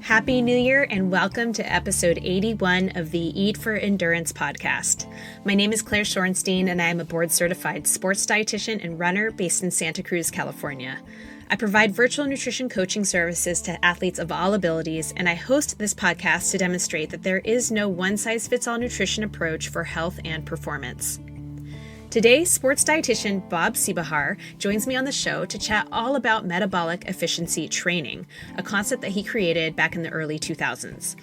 Happy New Year and welcome to episode 81 of the Eat for Endurance podcast. My name is Claire Shorenstein and I am a board-certified sports dietitian and runner based in Santa Cruz, California. I provide virtual nutrition coaching services to athletes of all abilities, and I host this podcast to demonstrate that there is no one-size-fits-all nutrition approach for health and performance. Today, sports dietitian Bob Seebohar joins me on the show to chat all about metabolic efficiency training, a concept that he created back in the early 2000s.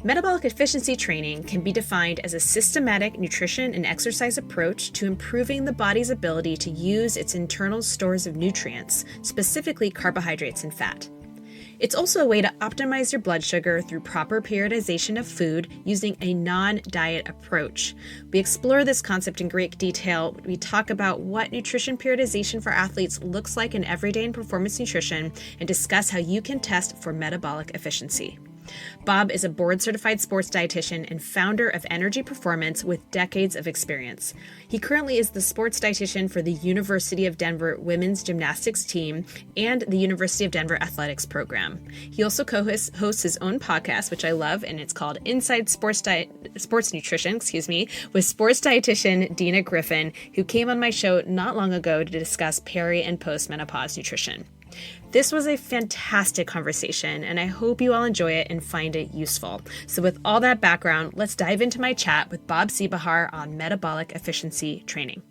Metabolic efficiency training can be defined as a systematic nutrition and exercise approach to improving the body's ability to use its internal stores of nutrients, specifically carbohydrates and fat. It's also a way to optimize your blood sugar through proper periodization of food using a non-diet approach. We explore this concept in great detail. We talk about what nutrition periodization for athletes looks like in everyday and performance nutrition and discuss how you can test for metabolic efficiency. Bob is a board-certified sports dietitian and founder of Energy Performance with decades of experience. He currently is the sports dietitian for the University of Denver women's gymnastics team and the University of Denver athletics program. He also co-hosts his own podcast, which I love, and it's called Inside Sports Nutrition, with sports dietitian Dina Griffin, who came on my show not long ago to discuss peri and post-menopause nutrition. This was a fantastic conversation, and I hope you all enjoy it and find it useful. So with all that background, let's dive into my chat with Bob Seebohar on metabolic efficiency training.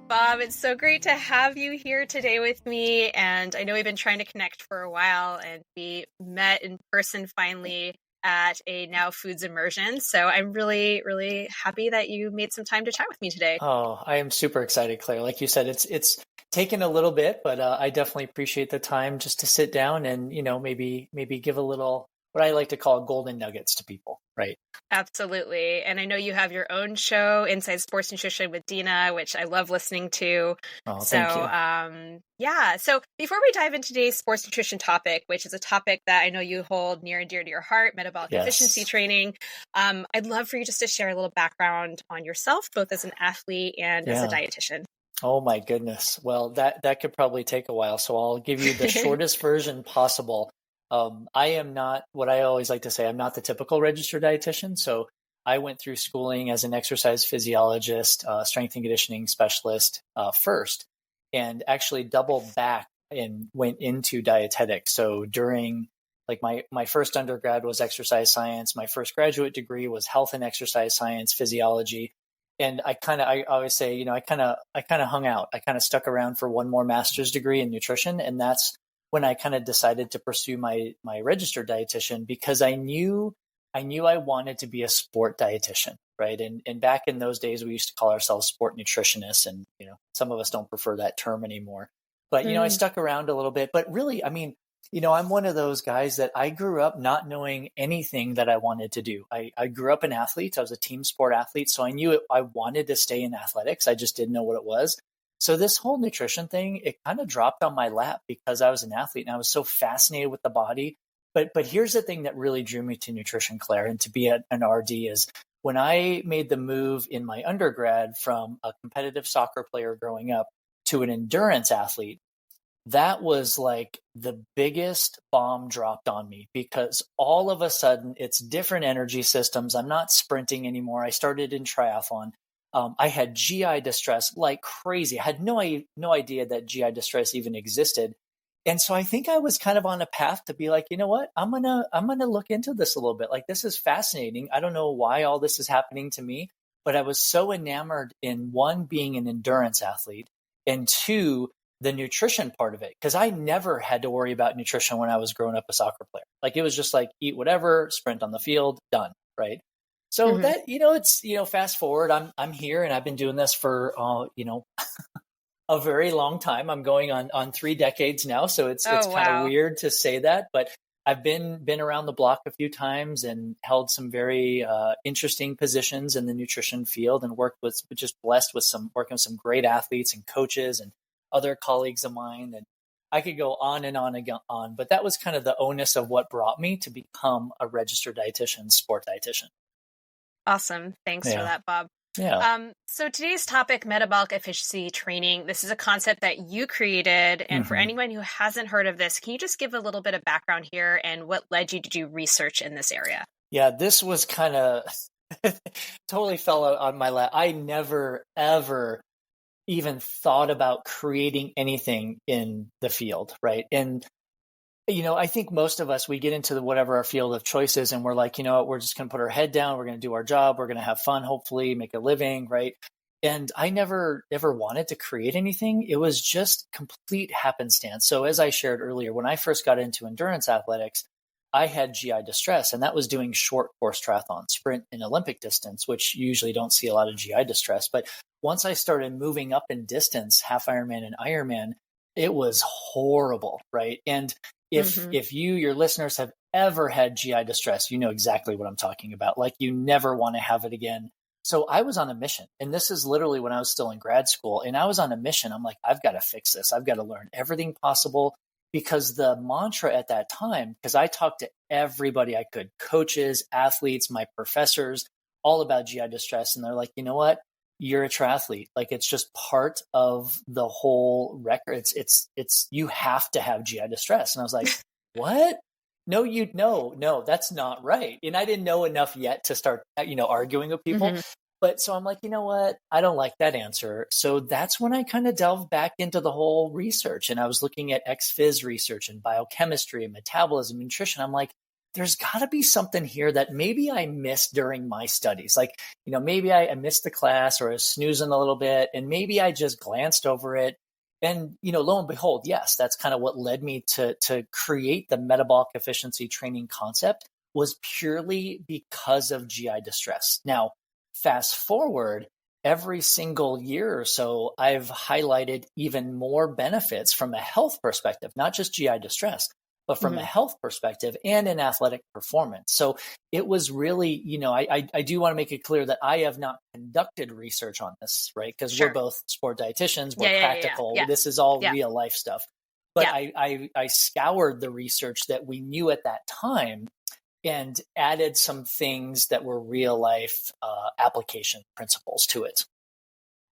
Bob, it's so great to have you here today with me, and I know we've been trying to connect for a while, and we met in person finally at a Now Foods immersion. So I'm really, really happy that you made some time to chat with me today. Oh, I am super excited, Claire. Like you said, it's taken a little bit, but I definitely appreciate the time just to sit down and, maybe give a little, what I like to call golden nuggets to people, right? Absolutely. And I know you have your own show, Inside Sports Nutrition with Dina, which I love listening to. Oh, thank you. So before we dive into today's sports nutrition topic, which is a topic that I know you hold near and dear to your heart, metabolic efficiency training, I'd love for you just to share a little background on yourself, both as an athlete and as a dietitian. Oh my goodness. Well, that could probably take a while. So I'll give you the shortest version possible. I am not, what I always like to say, I'm not the typical registered dietitian. So I went through schooling as an exercise physiologist, strength and conditioning specialist first, and actually doubled back and went into dietetics. So during my first undergrad was exercise science. My first graduate degree was health and exercise science, physiology. And I always say, I kind of hung out. I kind of stuck around for one more master's degree in nutrition. And that's when I kind of decided to pursue my registered dietitian, because I knew I wanted to be a sport dietitian, right? And back in those days, we used to call ourselves sport nutritionists. And, some of us don't prefer that term anymore. But, I stuck around a little bit. But really, I'm one of those guys that I grew up not knowing anything that I wanted to do. I grew up an athlete. I was a team sport athlete. So I knew I wanted to stay in athletics. I just didn't know what it was. So this whole nutrition thing, it kind of dropped on my lap because I was an athlete and I was so fascinated with the body. But here's the thing that really drew me to nutrition, Claire, and to be an RD is when I made the move in my undergrad from a competitive soccer player growing up to an endurance athlete. That was like the biggest bomb dropped on me, because all of a sudden it's different energy systems. I'm not sprinting anymore. I started in triathlon. I had GI distress like crazy. I had no idea that GI distress even existed. And so I think I was kind of on a path to be like, you know what, I'm gonna look into this a little bit. Like, this is fascinating. I don't know why all this is happening to me, but I was so enamored in, one, being an endurance athlete, and two, the nutrition part of it, because I never had to worry about nutrition when I was growing up a soccer player. Like, it was just like, eat whatever, sprint on the field, done, right? So that, it's, fast forward, I'm here and I've been doing this for, a very long time. I'm going on 3 decades now. So it's kind of weird to say that, but I've been around the block a few times and held some very interesting positions in the nutrition field, and just blessed with working with some great athletes and coaches and other colleagues of mine. And I could go on and on, but that was kind of the onus of what brought me to become a registered dietitian, sport dietitian. Awesome. Thanks for that, Bob. Yeah. So today's topic, metabolic efficiency training, this is a concept that you created. And for anyone who hasn't heard of this, can you just give a little bit of background here and what led you to do research in this area? Yeah, this was kind of totally fell out on my lap. I never, ever even thought about creating anything in the field, right? And I think most of us, we get into whatever our field of choice is, and we're like, you know what, we're just going to put our head down. We're going to do our job. We're going to have fun, hopefully make a living, right? And I never ever wanted to create anything. It was just complete happenstance. So as I shared earlier, when I first got into endurance athletics, I had GI distress, and that was doing short course triathlon, sprint and Olympic distance, which you usually don't see a lot of GI distress. But once I started moving up in distance, half Ironman and Ironman, it was horrible, right? And if you, your listeners, have ever had GI distress, you know exactly what I'm talking about. Like, you never want to have it again. So I was on a mission, and this is literally when I was still in grad school, and I was on a mission. I'm like, I've got to fix this. I've got to learn everything possible, because the mantra at that time, because I talked to everybody I could, coaches, athletes, my professors, all about GI distress. And they're like, you know what? You're a triathlete. Like, it's just part of the whole record. It's you have to have GI distress. And I was like, what? No, that's not right. And I didn't know enough yet to start, arguing with people. But so I'm like, you know what? I don't like that answer. So that's when I kind of delved back into the whole research, and I was looking at ex-phys research and biochemistry and metabolism, nutrition. I'm like, there's got to be something here that maybe I missed during my studies. Like, maybe I missed the class, or I was snoozing a little bit, and maybe I just glanced over it. And, lo and behold, yes, that's kind of what led me to create the metabolic efficiency training concept, was purely because of GI distress. Now, fast forward, every single year or so, I've highlighted even more benefits from a health perspective, not just GI distress, but from a health perspective and in athletic performance. So it was really, I do want to make it clear that I have not conducted research on this, right? Because we're both sport dietitians, we're practical. Yeah. This is all real life stuff. But I scoured the research that we knew at that time and added some things that were real life application principles to it.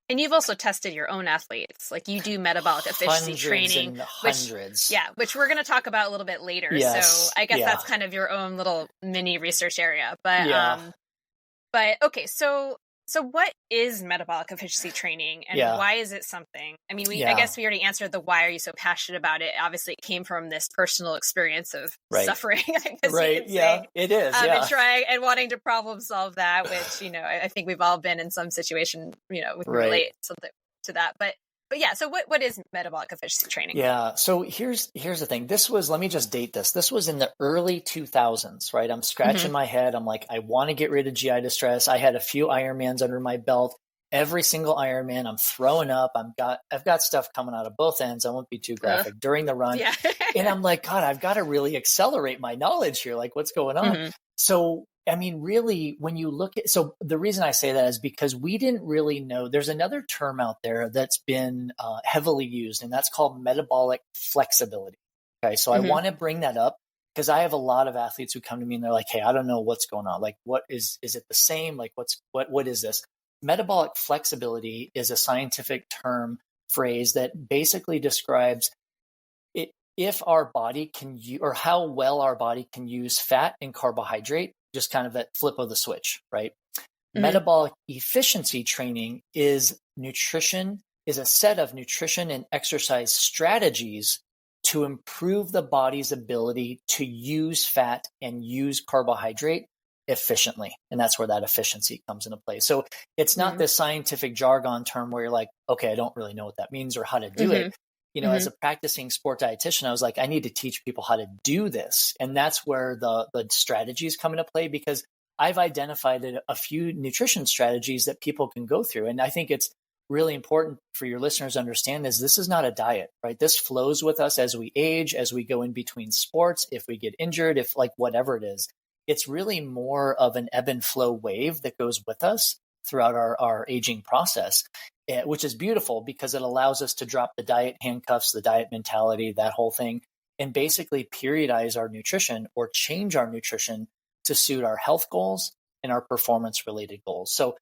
And you've also tested your own athletes. Like, you do metabolic efficiency training. Which we're going to talk about a little bit later. Yes, so I guess that's kind of your own little mini research area. But okay, so what is metabolic efficiency training, and why is it something? I mean, I guess we already answered the why are you so passionate about it. Obviously, it came from this personal experience of suffering. I guess right. Yeah, it is. And trying and wanting to problem solve that, which, I think we've all been in some situation, we can relate something to that. But yeah, so what is metabolic efficiency training? Yeah. So here's the thing. Let me just date this. This was in the early 2000s, right? I'm scratching my head. I'm like, I want to get rid of GI distress. I had a few Ironmans under my belt. Every single Ironman, I'm throwing up. I've got stuff coming out of both ends. I won't be too graphic during the run. And I'm like, God, I've got to really accelerate my knowledge here. Like, what's going on? So, I mean, really, when you look at, so the reason I say that is because we didn't really know, there's another term out there that's been heavily used, and that's called metabolic flexibility. Okay. So I want to bring that up because I have a lot of athletes who come to me and they're like, hey, I don't know what's going on. Like, what is it the same? Like, what is this? Metabolic flexibility is a scientific term phrase that basically describes it, if our body can or how well our body can use fat and carbohydrate, just kind of that flip of the switch, right? Metabolic efficiency training is a set of nutrition and exercise strategies to improve the body's ability to use fat and use carbohydrate efficiently. And that's where that efficiency comes into play. So it's not this scientific jargon term where you're like, okay, I don't really know what that means or how to do it. As a practicing sport dietitian, I was like, I need to teach people how to do this. And that's where the strategies come into play, because I've identified a few nutrition strategies that people can go through. And I think it's really important for your listeners to understand is this is not a diet, right? This flows with us as we age, as we go in between sports, if we get injured, if like whatever it is. It's really more of an ebb and flow wave that goes with us throughout our aging process, which is beautiful because it allows us to drop the diet handcuffs, the diet mentality, that whole thing, and basically periodize our nutrition or change our nutrition to suit our health goals and our performance related goals. So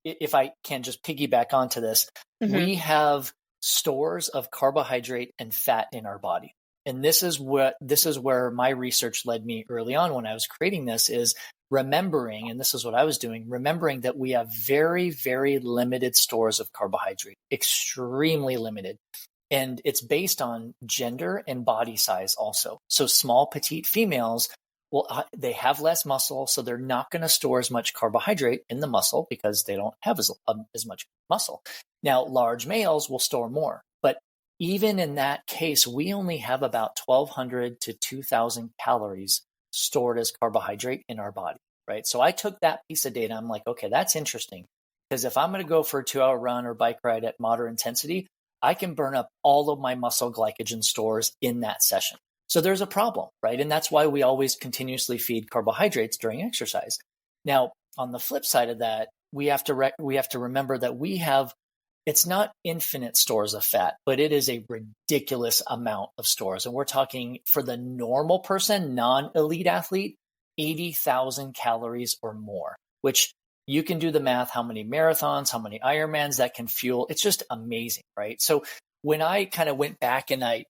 if I can just piggyback onto this, we have stores of carbohydrate and fat in our body. And this is where my research led me early on when I was creating this, is remembering, and this is what I was doing, remembering that we have very, very limited stores of carbohydrate, extremely limited. And it's based on gender and body size also. So small, petite females, well, they have less muscle, so they're not going to store as much carbohydrate in the muscle because they don't have as much muscle. Now, large males will store more. But even in that case, we only have about 1,200 to 2,000 calories stored as carbohydrate in our body, right? So I took that piece of data. I'm like, okay, that's interesting. Because if I'm going to go for a 2-hour run or bike ride at moderate intensity, I can burn up all of my muscle glycogen stores in that session. So there's a problem, right? And that's why we always continuously feed carbohydrates during exercise. Now, on the flip side of that, we have to remember that it's not infinite stores of fat, but it is a ridiculous amount of stores. And we're talking, for the normal person, non-elite athlete, 80,000 calories or more, which you can do the math, how many marathons, how many Ironmans that can fuel. It's just amazing, right? So when I kind of went back and I,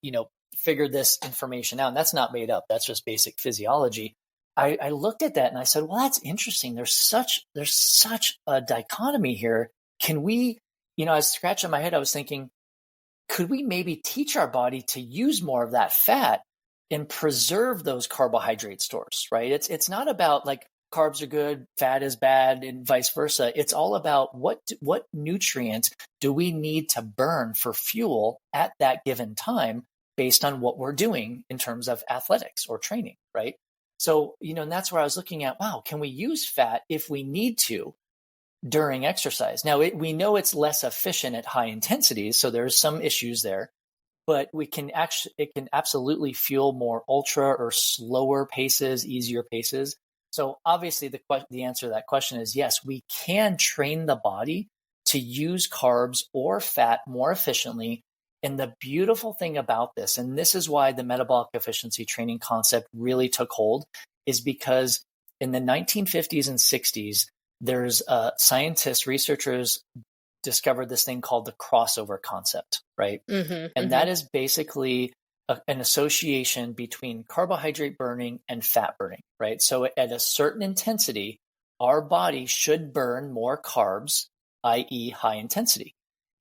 figured this information out, and that's not made up, that's just basic physiology. I looked at that and I said, well, that's interesting. There's such a dichotomy here. Can we, I was scratching my head. I was thinking, could we maybe teach our body to use more of that fat and preserve those carbohydrate stores, right? It's not about like carbs are good, fat is bad, and vice versa. It's all about what nutrient do we need to burn for fuel at that given time based on what we're doing in terms of athletics or training, right? So, and that's where I was looking at, wow, can we use fat if we need to during exercise? Now, we know it's less efficient at high intensities, so there's some issues there, but it can absolutely fuel more ultra or slower paces, easier paces. So obviously the answer to that question is yes, we can train the body to use carbs or fat more efficiently. And the beautiful thing about this, and this is why the metabolic efficiency training concept really took hold, is because in the 1950s and 60s, there's researchers discovered this thing called the crossover concept, right? And that is basically an association between carbohydrate burning and fat burning, right? So at a certain intensity, our body should burn more carbs, i.e. high intensity.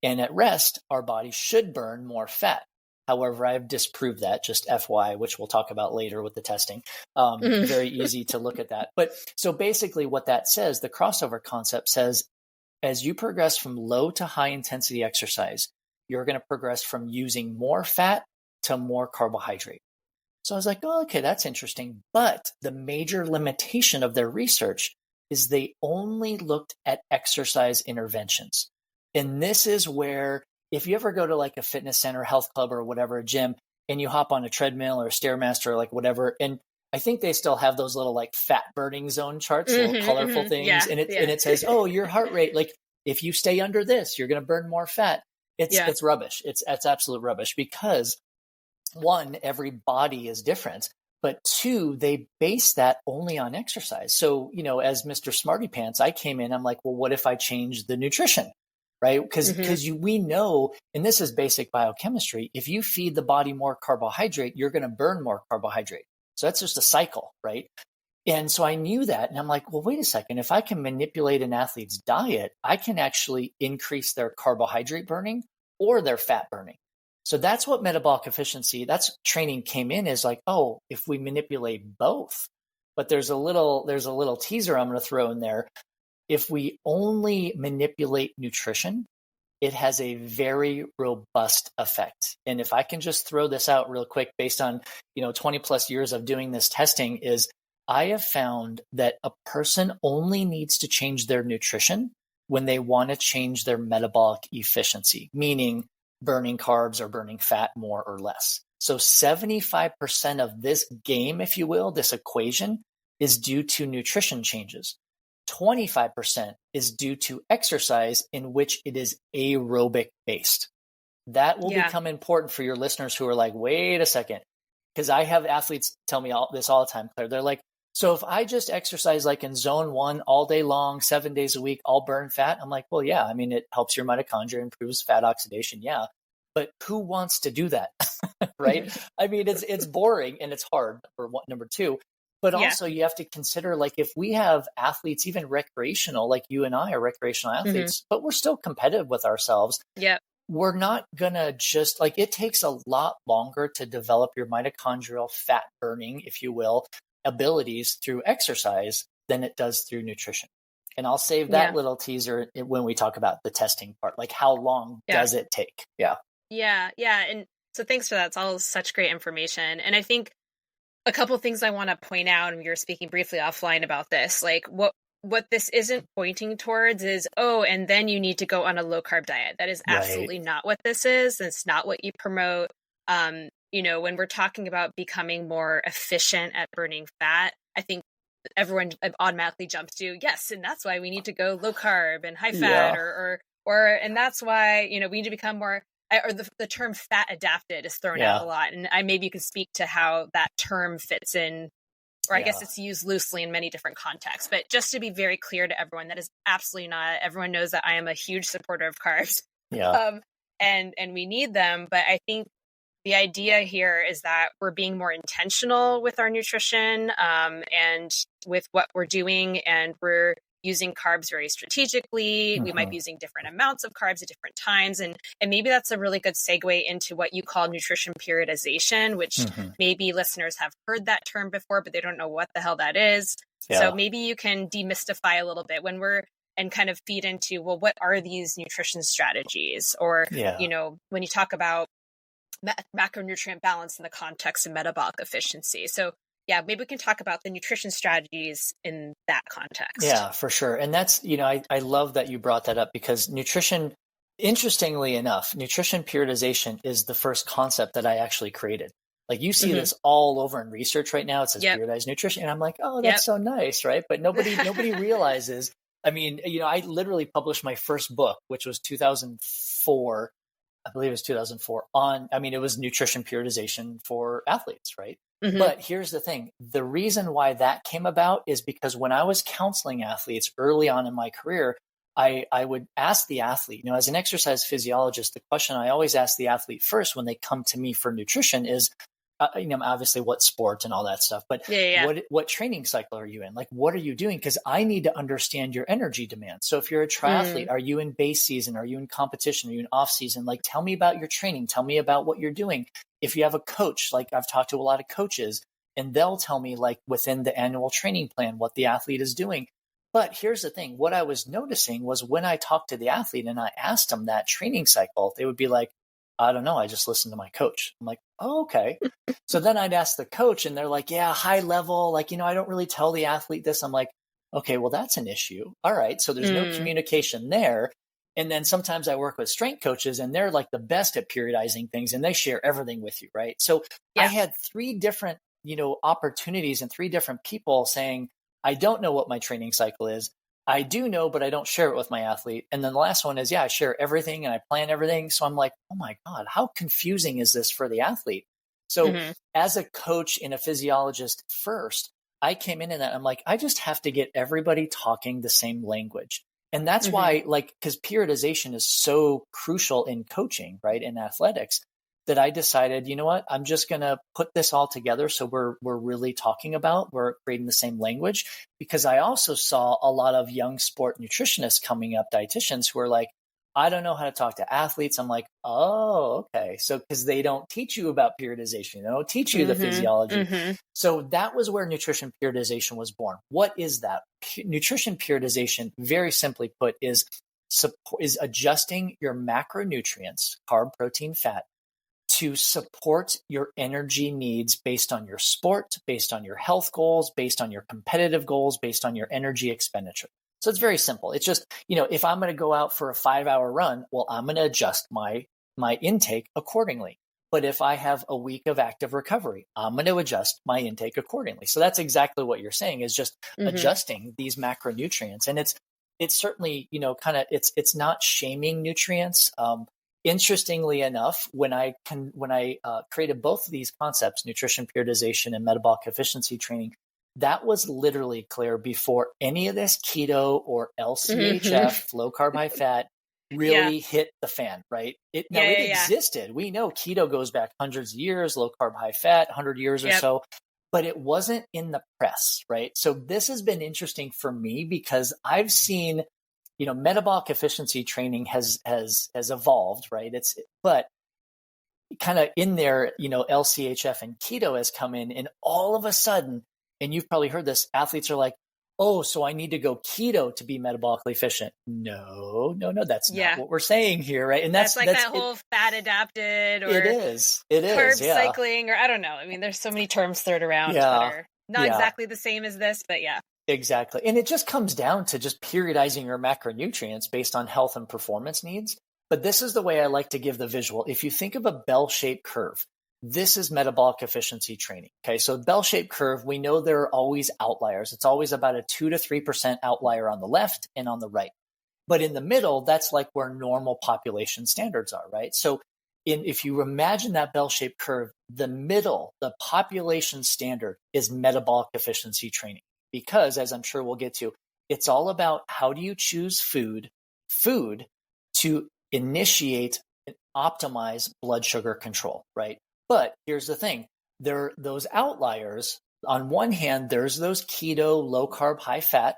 And at rest, our body should burn more fat. However, I've disproved that, just FYI, which we'll talk about later with the testing. Very easy to look at that. But so basically what that says, the crossover concept says, as you progress from low to high intensity exercise, you're going to progress from using more fat to more carbohydrate. So I was like, oh, okay, that's interesting. But the major limitation of their research is they only looked at exercise interventions. And this is where, if you ever go to like a fitness center, health club or whatever, a gym, and you hop on a treadmill or a Stairmaster or like whatever, and I think they still have those little like fat burning zone charts, little colorful things. Yeah, and it says, oh, your heart rate, like if you stay under this, you're going to burn more fat. It's rubbish. It's absolute rubbish because one, every body is different, but two, they base that only on exercise. So, as Mr. Smarty Pants, I came in, I'm like, well, what if I change the nutrition? Right? Because we know, and this is basic biochemistry, if you feed the body more carbohydrate, you're going to burn more carbohydrate. So that's just a cycle, right? And so I knew that. And I'm like, well, wait a second. If I can manipulate an athlete's diet, I can actually increase their carbohydrate burning or their fat burning. So that's what metabolic efficiency, that's training came in, is like, oh, if we manipulate both. But there's a little teaser I'm going to throw in there. If we only manipulate nutrition, it has a very robust effect. And if I can just throw this out real quick, based on 20 plus years of doing this testing, is I have found that a person only needs to change their nutrition when they want to change their metabolic efficiency, meaning burning carbs or burning fat more or less. So 75% of this game, if you will, this equation, is due to nutrition changes. 25% is due to exercise in which it is aerobic based. That will become important for your listeners who are like, wait a second, because I have athletes tell me this all the time, Claire. They're like, So if I just exercise like in zone 1 all day long, 7 days a week, I'll burn fat. I'm like, well, yeah, I mean, it helps your mitochondria, improves fat oxidation. Yeah. But who wants to do that? Right. I mean, it's boring and it's hard for number two, but Yeah. also you have to consider, like, if we have athletes, even recreational, like you and I are recreational athletes, but we're still competitive with ourselves. Yeah. We're not gonna just, like, it takes a lot longer to develop your mitochondrial fat burning, if you will, abilities through exercise than it does through nutrition. And I'll save that little teaser when we talk about the testing part, like how long does it take? Yeah. Yeah. Yeah. And so thanks for that. It's all such great information. And I think a couple things I want to point out, and we were speaking briefly offline about this, like what this isn't pointing towards is, oh, and then you need to go on a low carb diet. That is absolutely not what this is. It's not what you promote. When we're talking about becoming more efficient at burning fat, I think everyone automatically jumps to, yes, and that's why we need to go low carb and high fat, or and that's why, we need to become more, or the term fat adapted is thrown out a lot. And maybe you can speak to how that term fits in, or I guess it's used loosely in many different contexts. But just to be very clear to everyone, that is absolutely not. Everyone knows that I am a huge supporter of carbs. And we need them. But I think the idea here is that we're being more intentional with our nutrition, and with what we're doing, and we're using carbs very strategically. We might be using different amounts of carbs at different times. And maybe that's a really good segue into what you call nutrition periodization, which maybe listeners have heard that term before, but they don't know what the hell that is. So maybe you can demystify a little bit and kind of feed into, well, what are these nutrition strategies? Or, when you talk about macronutrient balance in the context of metabolic efficiency. So maybe we can talk about the nutrition strategies in that context. Yeah, for sure. And that's, I love that you brought that up, because nutrition, interestingly enough, nutrition periodization is the first concept that I actually created. Like, you see this all over in research right now. It says periodized nutrition. And I'm like, oh, that's so nice, right? But nobody realizes, I mean, I literally published my first book, which was 2004. I believe it was 2004 it was nutrition periodization for athletes, right? But here's the thing. The reason why that came about is because when I was counseling athletes early on in my career, I would ask the athlete, as an exercise physiologist, the question I always ask the athlete first when they come to me for nutrition is, obviously what sport and all that stuff, but what training cycle are you in? Like, what are you doing? Because I need to understand your energy demand. So if you're a triathlete, are you in base season? Are you in competition? Are you in off season? Like, tell me about your training. Tell me about what you're doing. If you have a coach, like, I've talked to a lot of coaches, and they'll tell me, like, within the annual training plan, what the athlete is doing. But here's the thing. What I was noticing was, when I talked to the athlete and I asked them that training cycle, they would be like, I don't know, I just listened to my coach. I'm like, oh, okay. So then I'd ask the coach, and they're like, yeah, high level. Like, I don't really tell the athlete this. I'm like, okay, well, that's an issue. All right. So there's no communication there. And then sometimes I work with strength coaches, and they're like the best at periodizing things, and they share everything with you. Right. So I had 3 different, opportunities, and 3 different people saying, I don't know what my training cycle is. I do know, but I don't share it with my athlete. And then the last one is, I share everything and I plan everything. So I'm like, oh my God, how confusing is this for the athlete? So as a coach and a physiologist first, I came in that I'm like, I just have to get everybody talking the same language. And that's why, because periodization is so crucial in coaching, right? In athletics, that I decided, you know what, I'm just going to put this all together. So we're really talking about, we're creating the same language, because I also saw a lot of young sport nutritionists coming up, dietitians, who are like, I don't know how to talk to athletes. I'm like, oh, okay. So, because they don't teach you about periodization, they don't teach you the physiology. So that was where nutrition periodization was born. What is that? Nutrition periodization, very simply put, is adjusting your macronutrients, carb, protein, fat, to support your energy needs based on your sport, based on your health goals, based on your competitive goals, based on your energy expenditure. So it's very simple. It's just, if I'm going to go out for a 5-hour run, well, I'm going to adjust my intake accordingly. But if I have a week of active recovery, I'm going to adjust my intake accordingly. So that's exactly what you're saying, is just adjusting these macronutrients. And it's certainly, it's not shaming nutrients. Interestingly enough, when I created both of these concepts, nutrition periodization and metabolic efficiency training, that was literally, Claire, before any of this keto or LCHF, Mm-hmm. low carb, high fat, really hit the fan, right? It existed. We know keto goes back hundreds of years, low carb, high fat, 100 years or so, but it wasn't in the press, right? So this has been interesting for me because I've seen, metabolic efficiency training has evolved, right? But kind of in there, LCHF and keto has come in, and all of a sudden, and you've probably heard this, athletes are like, oh, so I need to go keto to be metabolically efficient. No, that's not what we're saying here, right? And that's that whole fat adapted, or it is carb cycling, or I don't know. I mean, there's so many terms thrown around that are not exactly the same as this, but exactly. And it just comes down to just periodizing your macronutrients based on health and performance needs. But this is the way I like to give the visual. If you think of a bell-shaped curve, this is metabolic efficiency training. Okay, so bell-shaped curve, we know there are always outliers. It's always about a 2 to 3% outlier on the left and on the right. But in the middle, that's like where normal population standards are, right? So if you imagine that bell-shaped curve, the middle, the population standard is metabolic efficiency training. Because, as I'm sure we'll get to, it's all about how do you choose food to initiate and optimize blood sugar control, right? But here's the thing, there are those outliers. On one hand, there's those keto, low carb, high fat.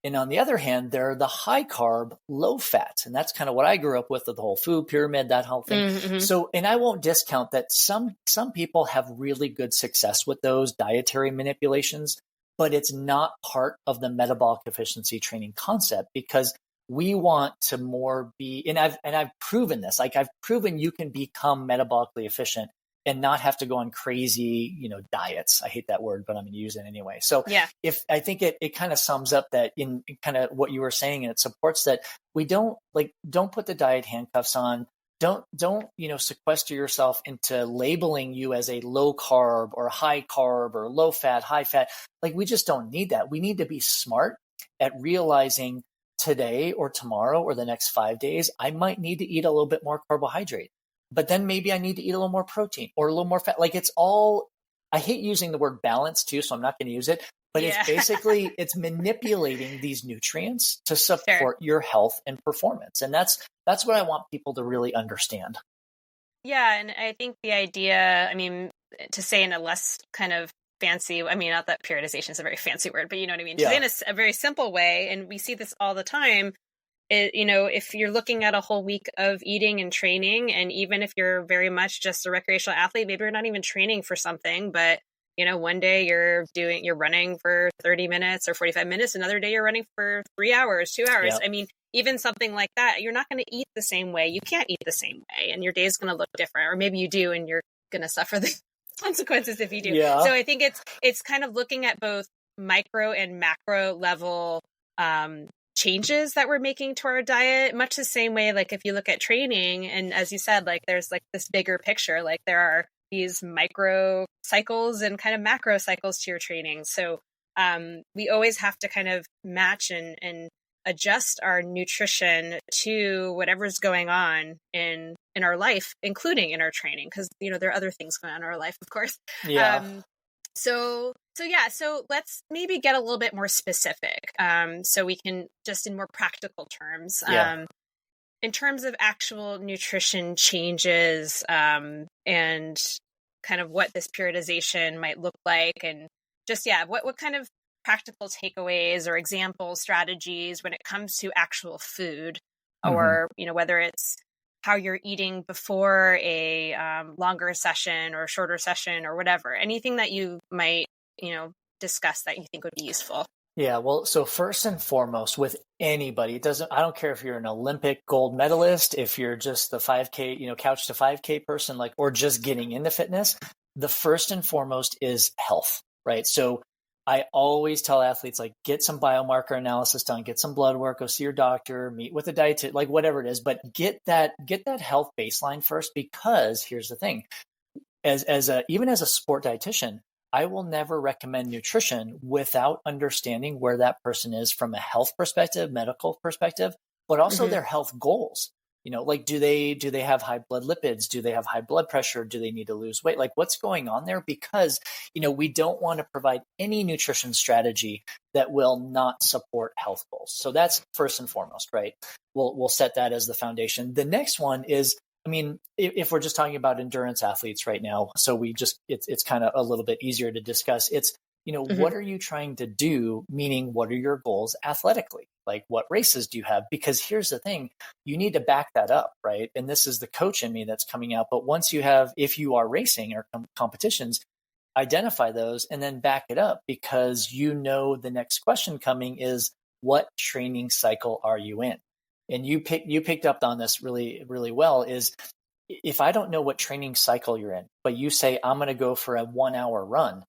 And on the other hand, there are the high carb, low fat. And that's kind of what I grew up with the whole food pyramid, that whole thing. Mm-hmm. So, and I won't discount that some people have really good success with those dietary manipulations, but it's not part of the metabolic efficiency training concept, because we want to more be, and I've proven this, like I've proven you can become metabolically efficient and not have to go on crazy, diets. I hate that word, but I'm going to use it anyway. So if I think it kind of sums up that in kind of what you were saying, and it supports that we don't put the diet handcuffs on. Don't sequester yourself into labeling you as a low carb or high carb or low fat, high fat. Like, we just don't need that. We need to be smart at realizing today or tomorrow or the next 5 days, I might need to eat a little bit more carbohydrate, but then maybe I need to eat a little more protein or a little more fat. Like, it's all, I hate using the word balance too, so I'm not going to use it, but it's basically, it's manipulating these nutrients to support your health and performance. And that's what I want people to really understand. Yeah. And I think the idea, I mean, to say in a less kind of fancy, I mean, not that periodization is a very fancy word, but you know what I mean? To say in a very simple way, and we see this all the time, if you're looking at a whole week of eating and training, and even if you're very much just a recreational athlete, maybe you're not even training for something, but one day you're running for 30 minutes or 45 minutes, another day you're running for 3 hours, 2 hours. Yep. I mean, even something like that, you're not going to eat the same way. You can't eat the same way, and your day is going to look different, or maybe you do, and you're going to suffer the consequences if you do. Yeah. So I think it's kind of looking at both micro and macro level changes that we're making to our diet, much the same way, like if you look at training, and as you said, like there's like this bigger picture, like there are these micro cycles and kind of macro cycles to your training. So we always have to kind of match and adjust our nutrition to whatever's going on in our life, including in our training, because there are other things going on in our life, of course. So let's maybe get a little bit more specific, so we can just in more practical terms, in terms of actual nutrition changes, and kind of what this periodization might look like, and just what kind of practical takeaways or example strategies when it comes to actual food, or whether it's how you're eating before a longer session or a shorter session or whatever, anything that you might discuss that you think would be useful. Yeah, well, so first and foremost, with anybody, I don't care if you're an Olympic gold medalist, if you're just the 5K, couch to 5K person, like, or just getting into fitness, the first and foremost is health, right? So I always tell athletes, like, get some biomarker analysis done, get some blood work, go see your doctor, meet with a dietitian, like whatever it is, but get that health baseline first, because here's the thing, even as a sport dietitian, I will never recommend nutrition without understanding where that person is from a health perspective, medical perspective, but also their health goals. Like, do they have high blood lipids? Do they have high blood pressure? Do they need to lose weight? Like, what's going on there? Because, we don't want to provide any nutrition strategy that will not support health goals. So that's first and foremost, right? We'll set that as the foundation. The next one is, if we're just talking about endurance athletes right now, so it's kind of a little bit easier to discuss. It's, what are you trying to do? Meaning, what are your goals athletically? Like, what races do you have? Because here's the thing, you need to back that up, right? And this is the coach in me that's coming out. But if you are racing or competitions, identify those and then back it up, because the next question coming is, what training cycle are you in? And you picked up on this really, really well, is if I don't know what training cycle you're in, but you say, I'm going to go for a 1 hour run,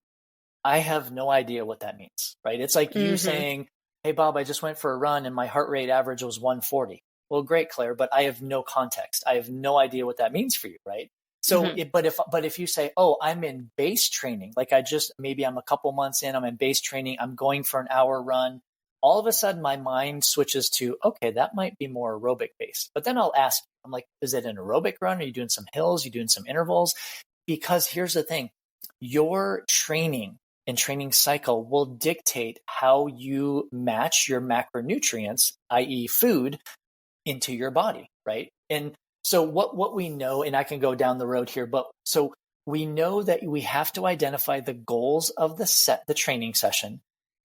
I have no idea what that means, right? It's like you saying, hey, Bob, I just went for a run and my heart rate average was 140. Well, great, Claire, but I have no context. I have no idea what that means for you, right? So, but if you say, oh, I'm in base training, like maybe I'm a couple months in, I'm in base training, I'm going for an hour run, all of a sudden my mind switches to, okay, that might be more aerobic based. But then I'll ask, I'm like, is it an aerobic run? Are you doing some hills? Are you doing some intervals? Because here's the thing, your training and training cycle will dictate how you match your macronutrients, i.e. food, into your body, right? And so what we know, and I can go down the road here, but so we know that we have to identify the goals of the training session,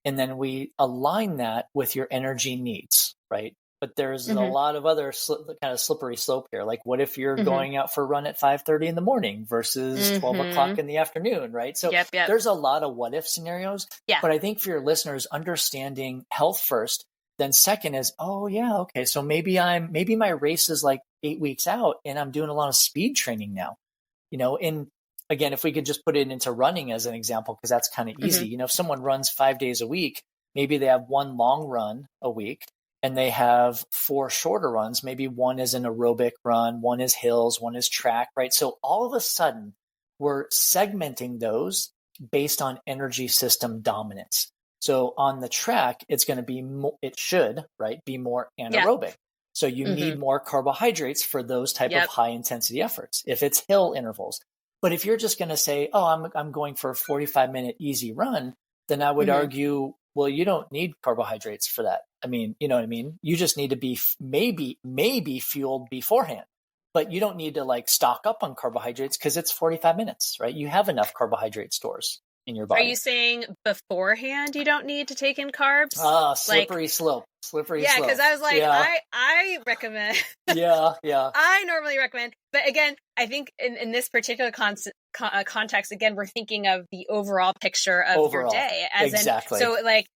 and then we align that with your energy needs, right? But there's a lot of other kind of slippery slope here. Like, what if you're going out for a run at 5:30 in the morning versus 12 o'clock in the afternoon, right? So there's a lot of what if scenarios. Yeah. But I think for your listeners, understanding health first, then second is, oh yeah, okay, so maybe my race is like 8 weeks out and I'm doing a lot of speed training now, and again, if we could just put it into running as an example, because that's kind of easy. If someone runs 5 days a week, maybe they have one long run a week and they have 4 shorter runs. Maybe one is an aerobic run, one is hills, one is track, right? So all of a sudden we're segmenting those based on energy system dominance. So on the track, it's going to be, it should, right, be more anaerobic. Yeah. So you need more carbohydrates for those type of high intensity efforts. If it's hill intervals, but if you're just going to say, oh, I'm going for a 45-minute easy run, then I would argue, well, you don't need carbohydrates for that. You know what I mean? You just need to be maybe fueled beforehand, but you don't need to like stock up on carbohydrates because it's 45 minutes, right? You have enough carbohydrate stores in your body. Are you saying beforehand you don't need to take in carbs? Slippery slope. Yeah, because I was like, I recommend. Yeah. I normally recommend, but again, I think in this particular context, again, we're thinking of the overall picture of your day. Exactly. So like,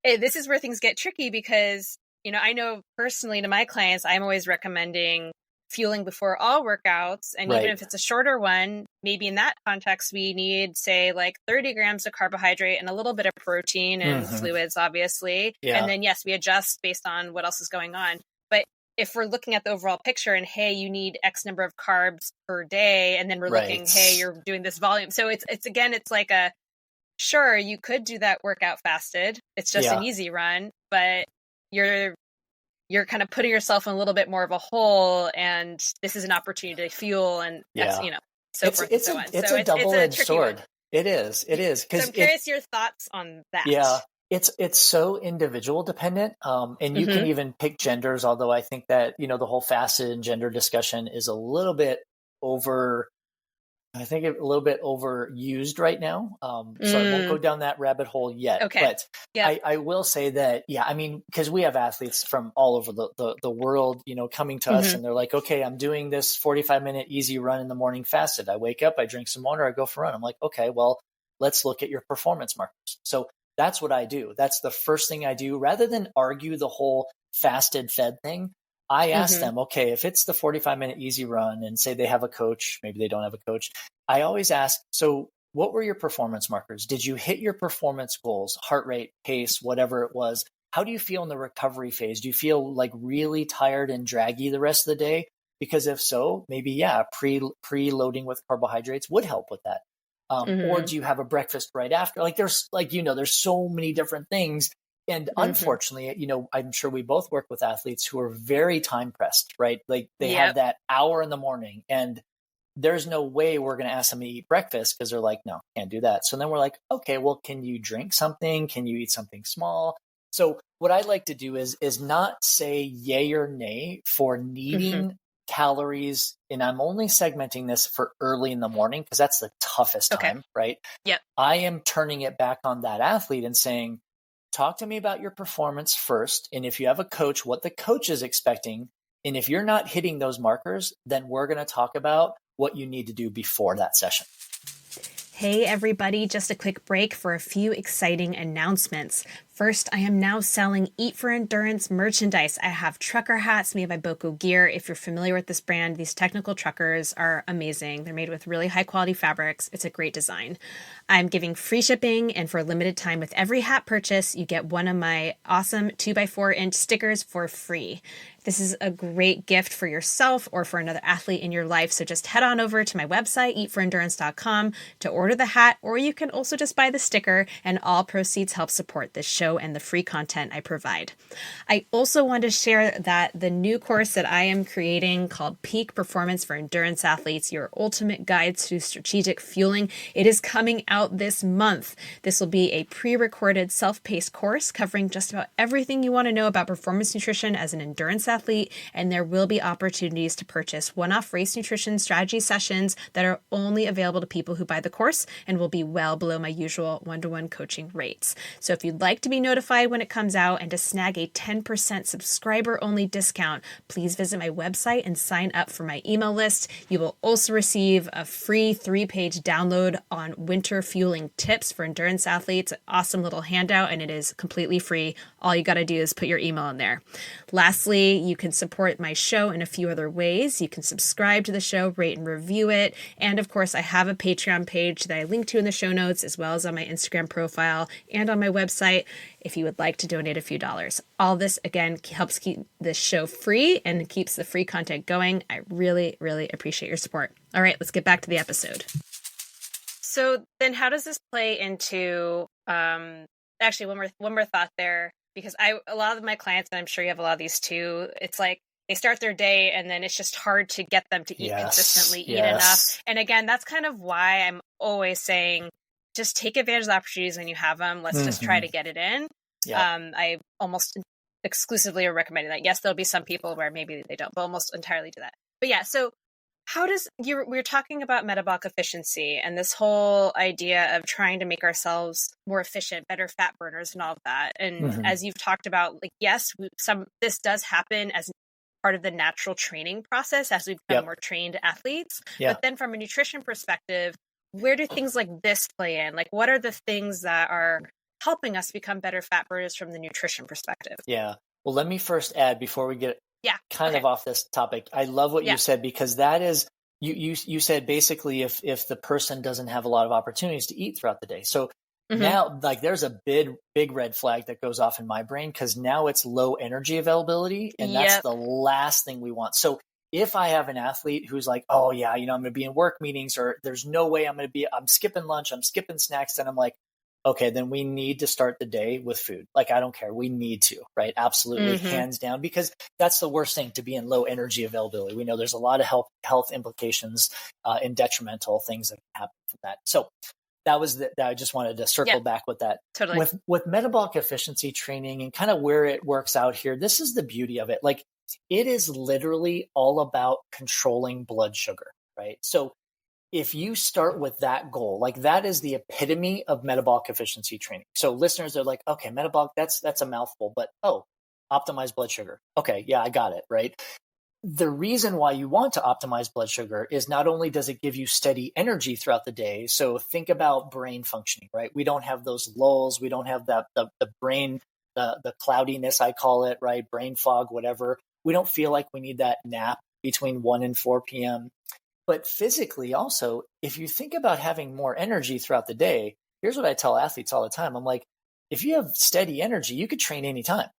this is where things get tricky because, I know personally to my clients, I'm always recommending fueling before all workouts. And even if it's a shorter one, maybe in that context, we need, say, like 30 grams of carbohydrate and a little bit of protein and fluids, obviously. Yeah. And then, yes, we adjust based on what else is going on. But if we're looking at the overall picture and, hey, you need X number of carbs per day, and then we're looking, hey, you're doing this volume. So it's like sure, you could do that workout fasted. It's just an easy run, but you're kind of putting yourself in a little bit more of a hole, and this is an opportunity to fuel and so forth and so on. It's a double-edged sword. One. It is. So I'm curious your thoughts on that. Yeah, it's so individual dependent, and you can even pick genders. Although I think that the whole fasted and gender discussion is a little bit overused right now. So I won't go down that rabbit hole yet. Okay. But I will say that, because we have athletes from all over the world, coming to us and they're like, okay, I'm doing this 45-minute easy run in the morning fasted. I wake up, I drink some water, I go for a run. I'm like, okay, well, let's look at your performance markers. So that's what I do. That's the first thing I do. Rather than argue the whole fasted fed thing, I ask them, okay, if it's the 45-minute easy run and say they have a coach, maybe they don't have a coach, I always ask, so what were your performance markers? Did you hit your performance goals, heart rate, pace, whatever it was? How do you feel in the recovery phase? Do you feel like really tired and draggy the rest of the day? Because if so, maybe, pre-loading with carbohydrates would help with that. Or do you have a breakfast right after? Like there's so many different things. And Mm-hmm. unfortunately, I'm sure we both work with athletes who are very time pressed, right? Like they have Yep. that hour in the morning and there's no way we're going to ask them to eat breakfast because they're like, no, can't do that. So then we're like, okay, well, can you drink something? Can you eat something small? So what I like to do is not say yay or nay for Mm-hmm. needing calories. And I'm only segmenting this for early in the morning because that's the toughest Okay. time, right? Yep. I am turning it back on that athlete and saying, talk to me about your performance first. And if you have a coach, what the coach is expecting. And if you're not hitting those markers, then we're going to talk about what you need to do before that session. Hey everybody, just a quick break for a few exciting announcements. First, I am now selling Eat for Endurance merchandise. I have trucker hats made by Boko Gear. If you're familiar with this brand, these technical truckers are amazing. They're made with really high quality fabrics. It's a great design. I'm giving free shipping, and for a limited time with every hat purchase, you get one of my awesome 2x4-inch stickers for free. This is a great gift for yourself or for another athlete in your life. So just head on over to my website, eatforendurance.com, to order the hat, or you can also just buy the sticker, and all proceeds help support this show and the free content I provide. I also want to share that the new course that I am creating called Peak Performance for Endurance Athletes, Your Ultimate Guide to Strategic Fueling, it is coming out this month. This will be a pre-recorded self-paced course covering just about everything you want to know about performance nutrition as an endurance athlete, and there will be opportunities to purchase one-off race nutrition strategy sessions that are only available to people who buy the course and will be well below my usual one-to-one coaching rates. So if you'd like to be notified when it comes out and to snag a 10% subscriber-only discount, please visit my website and sign up for my email list. You will also receive a free 3-page download on winter fueling tips for endurance athletes, an awesome little handout, and it is completely free. All you got to do is put your email in there. Lastly, you can support my show in a few other ways. You can subscribe to the show, rate and review it. And of course, I have a Patreon page that I link to in the show notes, as well as on my Instagram profile and on my website if you would like to donate a few dollars. All this, again, helps keep this show free and keeps the free content going. I really, really appreciate your support. All right, let's get back to the episode. So then how does this play into, actually one more thought there, because a lot of my clients, and I'm sure you have a lot of these too, it's like they start their day and then it's just hard to get them to eat consistently, eat enough. And again, that's kind of why I'm always saying, just take advantage of the opportunities when you have them. Let's just try to get it in. Yeah. I almost exclusively are recommending that. Yes, there'll be some people where maybe they don't, but almost entirely do that. But yeah, so we're talking about metabolic efficiency and this whole idea of trying to make ourselves more efficient, better fat burners and all of that. And as you've talked about, like, yes, this does happen as part of the natural training process as we become more trained athletes. But then from a nutrition perspective, where do things like this play in? Like, what are the things that are helping us become better fat burners from the nutrition perspective? Yeah. Well, let me first add before we get of off this topic. I love what you said, because that is, you said basically if the person doesn't have a lot of opportunities to eat throughout the day. So now, like, there's a big red flag that goes off in my brain, because now it's low energy availability, and that's the last thing we want. So if I have an athlete who's like, oh yeah, I'm going to be in work meetings, or there's no way I'm skipping lunch, I'm skipping snacks, then I'm like, okay, then we need to start the day with food. Like, I don't care. We need to, right? Absolutely. Hands down, because that's the worst thing, to be in low energy availability. We know there's a lot of health implications and detrimental things that can happen from that. So that was that. I just wanted to circle back with that. Totally. With metabolic efficiency training and kind of where it works out here, this is the beauty of it. Like, it is literally all about controlling blood sugar, right? So if you start with that goal, like, that is the epitome of metabolic efficiency training. So listeners are like, okay, metabolic, that's a mouthful, but optimize blood sugar. Okay, yeah, I got it, right? The reason why you want to optimize blood sugar is not only does it give you steady energy throughout the day. So think about brain functioning, right? We don't have those lulls. We don't have that the brain, the cloudiness, I call it, right? Brain fog, whatever. We don't feel like we need that nap between 1 and 4 p.m. But physically also, if you think about having more energy throughout the day, here's what I tell athletes all the time. I'm like, if you have steady energy, you could train anytime.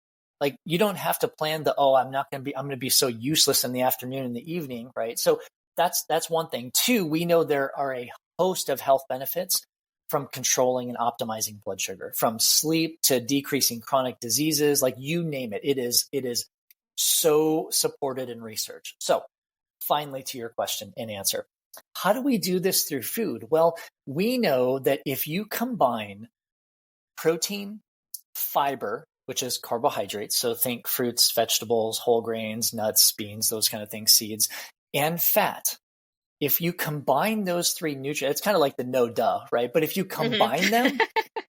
Like, you don't have to plan I'm going to be so useless in the afternoon and the evening, right? So that's one thing. Two, we know there are a host of health benefits from controlling and optimizing blood sugar, from sleep to decreasing chronic diseases, like you name it. It is so supported in research. So finally, to your question and answer, how do we do this through food? Well, we know that if you combine protein, fiber, which is carbohydrates, so think fruits, vegetables, whole grains, nuts, beans, those kind of things, seeds, and fat. If you combine those three nutrients, it's kind of like the no duh, right? But if you combine them,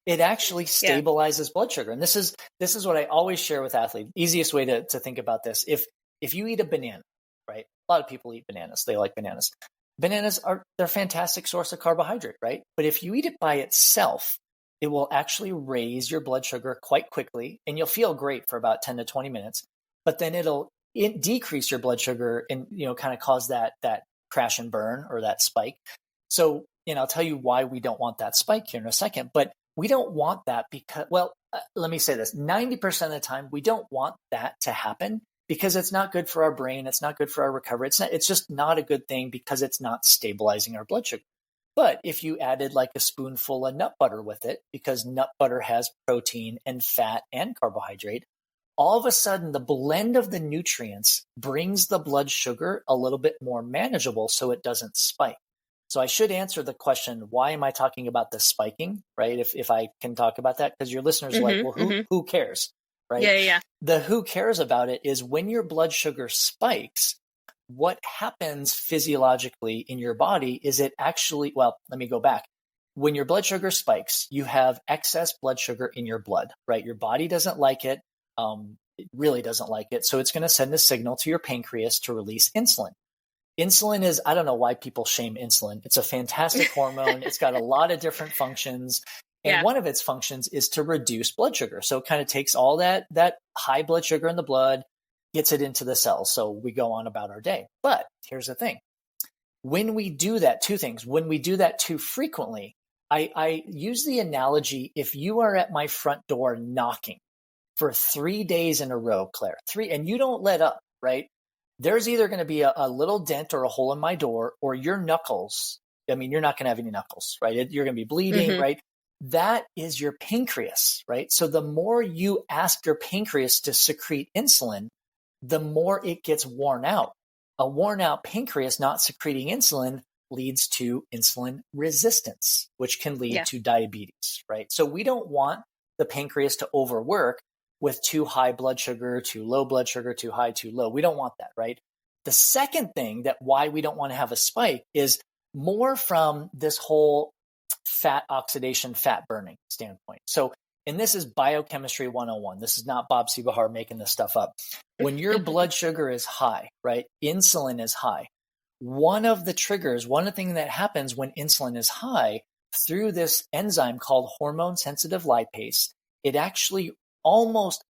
it actually stabilizes blood sugar. And this is what I always share with athletes. Easiest way to think about this. If you eat a banana, right? A lot of people eat bananas. They like bananas. Bananas they're a fantastic source of carbohydrate, right? But if you eat it by itself, it will actually raise your blood sugar quite quickly, and you'll feel great for about 10 to 20 minutes. But then it'll decrease your blood sugar and kind of cause that crash and burn or that spike. So, I'll tell you why we don't want that spike here in a second, but we don't want that because, let me say this, 90% of the time, we don't want that to happen because it's not good for our brain. It's not good for our recovery. It's just not a good thing because it's not stabilizing our blood sugar. But if you added like a spoonful of nut butter with it, because nut butter has protein and fat and carbohydrate, all of a sudden the blend of the nutrients brings the blood sugar a little bit more manageable so it doesn't spike. So I should answer the question, why am I talking about the spiking, right? If I can talk about that, because your listeners are like, well, who cares, right? Yeah. The who cares about it is when your blood sugar spikes, what happens physiologically in your body is it actually, let me go back. When your blood sugar spikes, you have excess blood sugar in your blood, right? Your body doesn't like it. It really doesn't like it. So it's going to send a signal to your pancreas to release insulin. Insulin is, I don't know why people shame insulin. It's a fantastic hormone. It's got a lot of different functions. And one of its functions is to reduce blood sugar. So it kind of takes all that high blood sugar in the blood, gets it into the cells. So we go on about our day. But here's the thing. When we do that, two things. When we do that too frequently, I use the analogy, if you are at my front door knocking for 3 days in a row, Claire, and you don't let up, right? There's either going to be a little dent or a hole in my door, or your knuckles. I mean, you're not going to have any knuckles, right? You're going to be bleeding, right? That is your pancreas, right? So the more you ask your pancreas to secrete insulin, the more it gets worn out. A worn out pancreas not secreting insulin leads to insulin resistance, which can lead to diabetes, right? So we don't want the pancreas to overwork with too high blood sugar, too low blood sugar, too high, too low. We don't want that, right? The second thing that why we don't want to have a spike is more from this whole fat oxidation, fat burning standpoint. So, and this is biochemistry 101. This is not Bob Seebohar making this stuff up. When your blood sugar is high, right? Insulin is high. One of the thing that happens when insulin is high through this enzyme called hormone sensitive lipase, it actually almost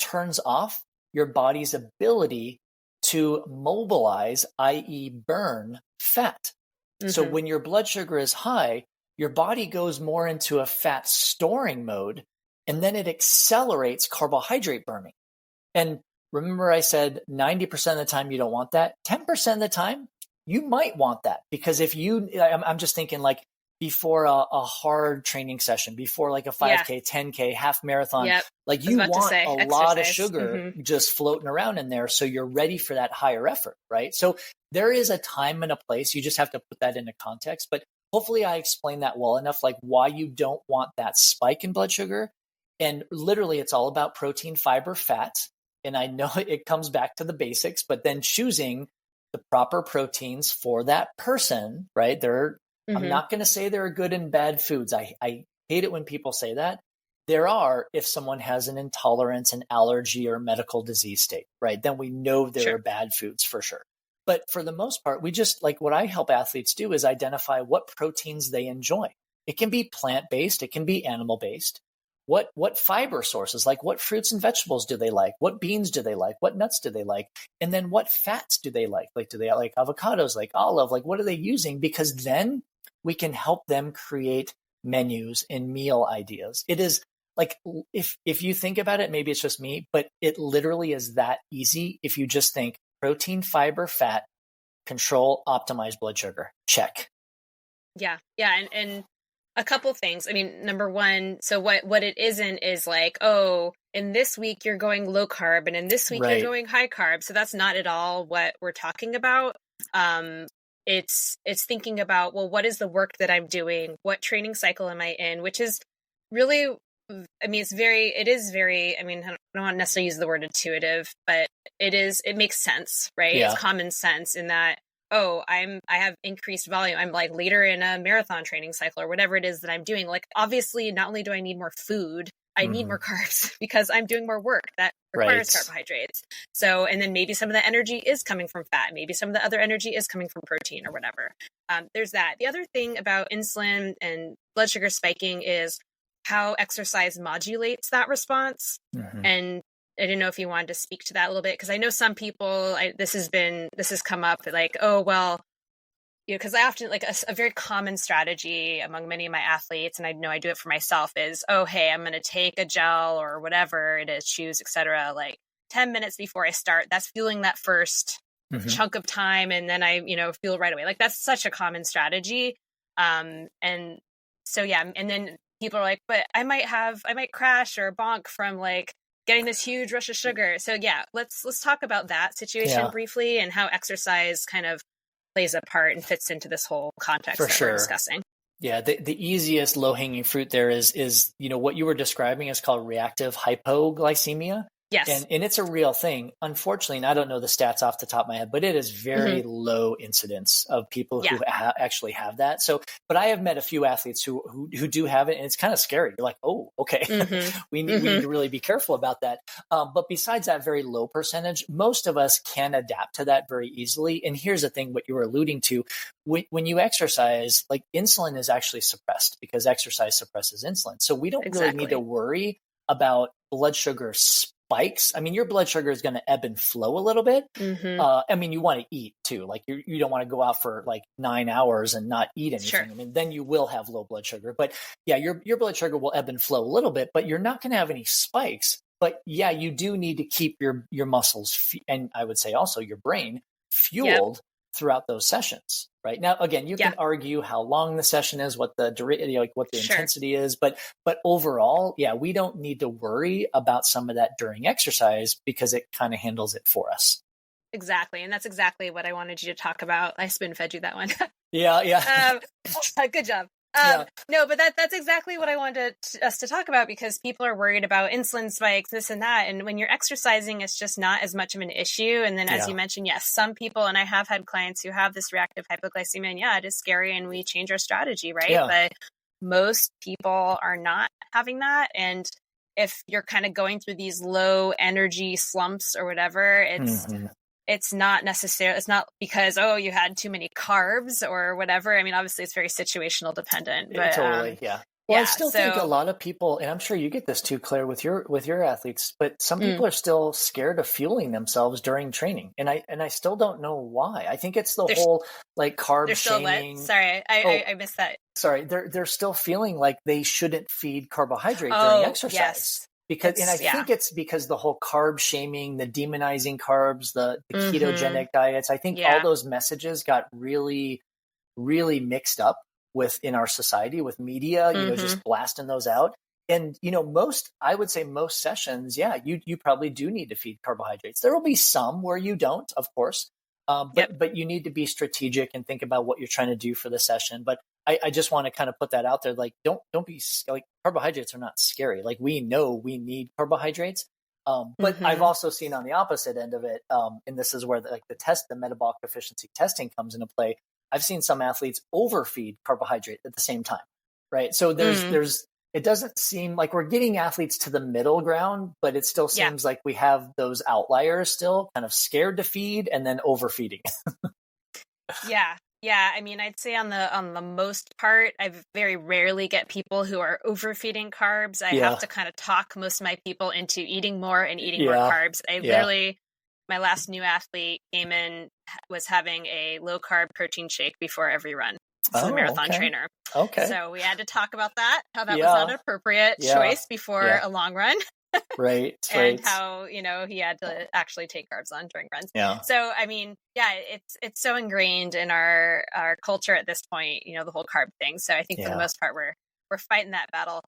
turns off your body's ability to mobilize, i.e. burn fat. So when your blood sugar is high, your body goes more into a fat storing mode, and then it accelerates carbohydrate burning. And remember I said 90% of the time you don't want that. 10% of the time you might want that, because I'm just thinking like before a hard training session, before like a 5K, 10K, half marathon, like you want a lot of sugar just floating around in there. So you're ready for that higher effort, right? So there is a time and a place. You just have to put that into context. But hopefully I explained that well enough, like why you don't want that spike in blood sugar. And literally it's all about protein, fiber, fat. And I know it comes back to the basics, but then choosing the proper proteins for that person, right? I'm not going to say there are good and bad foods. I hate it when people say that. There are, if someone has an intolerance, an allergy, or medical disease state, right? Then we know there are bad foods for sure. But for the most part, we just, like what I help athletes do is identify what proteins they enjoy. It can be plant-based. It can be animal-based. What fiber sources, like what fruits and vegetables do they like? What beans do they like? What nuts do they like? And then what fats do they like? Like, do they like avocados, like olive? Like, what are they using? Because then we can help them create menus and meal ideas. It is like, if you think about it, maybe it's just me, but it literally is that easy. If you just think protein, fiber, fat, control, optimize blood sugar, check. Yeah. And a couple things. I mean, number one, so what it isn't is like, oh, in this week you're going low carb and in this week you're going high carb. So that's not at all what we're talking about. It's thinking about, well, what is the work that I'm doing? What training cycle am I in? Which is really, I mean, it is very, I mean, I don't want to necessarily use the word intuitive, but it makes sense, right? Yeah. It's common sense in that, oh, I have increased volume. I'm like later in a marathon training cycle or whatever it is that I'm doing. Like, obviously, not only do I need more food, I need more carbs because I'm doing more work that requires carbohydrates. So, and then maybe some of the energy is coming from fat. Maybe some of the other energy is coming from protein or whatever. There's that. The other thing about insulin and blood sugar spiking is how exercise modulates that response. And I didn't know if you wanted to speak to that a little bit, because I know some people, this has come up like, oh, well, because I often, like a very common strategy among many of my athletes, and I know I do it for myself, is, oh, hey, I'm going to take a gel or whatever it is, shoes, etc., like 10 minutes before I start. That's fueling that first chunk of time. And then I, fuel right away. Like, that's such a common strategy. And so, yeah. And then people are like, but I might crash or bonk from like getting this huge rush of sugar. So yeah, let's talk about that situation briefly and how exercise kind of plays a part and fits into this whole context we're discussing. Yeah, the easiest low-hanging fruit there is what you were describing is called reactive hypoglycemia. Yes. And it's a real thing. Unfortunately, and I don't know the stats off the top of my head, but it is very low incidence of people who actually have that. So, but I have met a few athletes who do have it, and it's kind of scary. You're like, oh, okay, we need to really be careful about that. But besides that very low percentage, most of us can adapt to that very easily. And here's the thing, what you were alluding to, when you exercise, like insulin is actually suppressed because exercise suppresses insulin. So we don't really need to worry about blood sugar spikes. I mean, your blood sugar is going to ebb and flow a little bit. I mean, you want to eat too. Like you don't want to go out for like 9 hours and not eat anything. I mean, then you will have low blood sugar. But yeah, your blood sugar will ebb and flow a little bit, but you're not going to have any spikes. But yeah, you do need to keep your muscles and I would say also your brain fueled throughout those sessions. Right now, again, you can argue how long the session is, what the what the intensity is, but overall, we don't need to worry about some of that during exercise because it kind of handles it for us. Exactly, and that's exactly what I wanted you to talk about. I spoon-fed you that one. Good job. No, but that's exactly what I wanted us to talk about, because people are worried about insulin spikes, this and that. And when you're exercising, it's just not as much of an issue. And then, as you mentioned, yes, some people, and I have had clients who have this reactive hypoglycemia, and it is scary, and we change our strategy, right? But most people are not having that. And if you're kind of going through these low energy slumps or whatever, it's not necessarily, it's not because, oh, you had too many carbs or whatever. I mean, obviously it's very situational dependent, but totally. Well, I still think a lot of people, and I'm sure you get this too, Claire, with your athletes, but some people are still scared of fueling themselves during training. And I still don't know why. I think it's the whole like carb shaming. Sorry, I missed that. Sorry. They're still feeling like they shouldn't feed carbohydrate during exercise. Yes. Because, and I think it's because the whole carb shaming, the demonizing carbs, the ketogenic diets, I think all those messages got really, really mixed up in our society with media, just blasting those out. And, I would say most sessions, you probably do need to feed carbohydrates. There will be some where you don't, of course, but you need to be strategic and think about what you're trying to do for the session. But I just want to kind of put that out there. Like, don't be like, carbohydrates are not scary. Like, we know we need carbohydrates. But I've also seen on the opposite end of it. And this is where the metabolic efficiency testing comes into play. I've seen some athletes overfeed carbohydrate at the same time. Right. So it doesn't seem like we're getting athletes to the middle ground, but it still seems like we have those outliers still kind of scared to feed and then overfeeding. Yeah. I mean, I'd say on the most part, I very rarely get people who are overfeeding carbs. I have to kind of talk most of my people into eating more and eating more carbs. Literally, my last new athlete came in, was having a low carb protein shake before every run. This is a marathon trainer. Okay. So we had to talk about that, how that was not an appropriate choice before a long run. Right. And how, he had to actually take carbs on during runs. Yeah. So, I mean, it's so ingrained in our culture at this point, the whole carb thing. So I think for the most part, we're fighting that battle.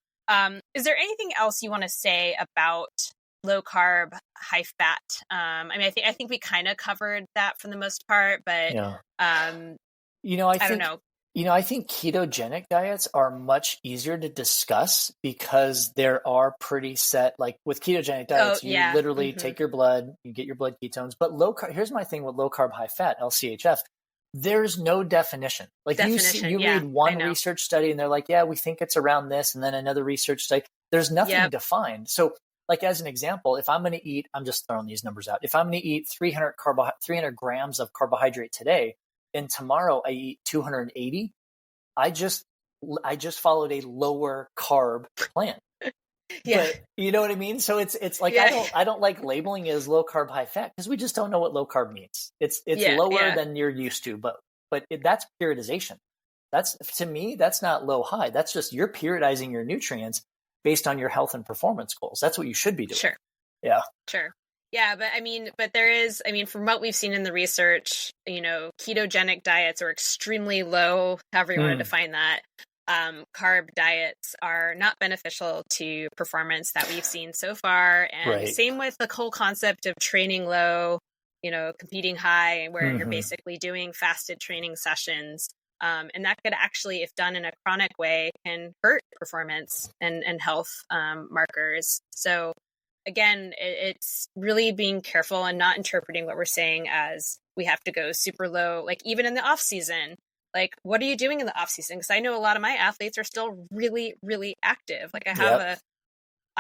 Is there anything else you want to say about low carb, high fat? I mean, I think we kind of covered that for the most part, but Yeah. I I don't know. I think ketogenic diets are much easier to discuss because there are pretty set, like with ketogenic diets, you literally take your blood, you get your blood ketones, but low carb, here's my thing with low carb, high fat, LCHF, there's no definition. Like you read one research study and they're like, yeah, we think it's around this. And then another research study, there's nothing defined. So like, as an example, if I'm going to eat, I'm just throwing these numbers out. If I'm going to eat 300 grams of carbohydrate today, and tomorrow I eat 280, I just followed a lower carb plan. But you know what I mean? So it's like, I don't like labeling it as low carb, high fat, because we just don't know what low carb means. It's lower than you're used to, but that's periodization. That's, to me, that's not low high. That's just, you're periodizing your nutrients based on your health and performance goals. That's what you should be doing. Sure. Yeah. Sure. Yeah, but there is, from what we've seen in the research, ketogenic diets are extremely low, however you want to define that. Carb diets are not beneficial to performance that we've seen so far. And same with the whole concept of training low, competing high, where you're basically doing fasted training sessions. And that could actually, if done in a chronic way, can hurt performance and health markers. So again, it's really being careful and not interpreting what we're saying as we have to go super low, like even in the off season. Like, what are you doing in the off season? Because I know a lot of my athletes are still really, really active. Like I have a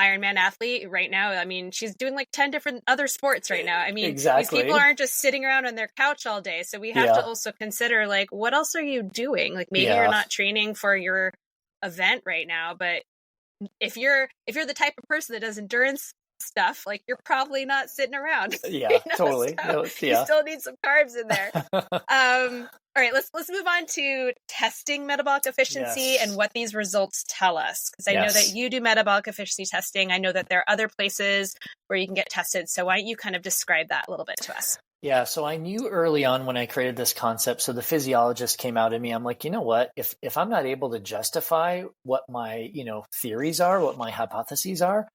Ironman athlete right now. She's doing like 10 different other sports right now. These people aren't just sitting around on their couch all day. So we have to also consider, like, what else are you doing? Like maybe you're not training for your event right now, but if you're the type of person that does endurance stuff, like you're probably not sitting around. Totally. So you still need some carbs in there. All right, let's move on to testing metabolic efficiency and what these results tell us. Because I know that you do metabolic efficiency testing. I know that there are other places where you can get tested. So why don't you kind of describe that a little bit to us? Yeah. So I knew early on when I created this concept, so the physiologist came out at me. I'm like, you know what, if I'm not able to justify what my, theories are, what my hypotheses are,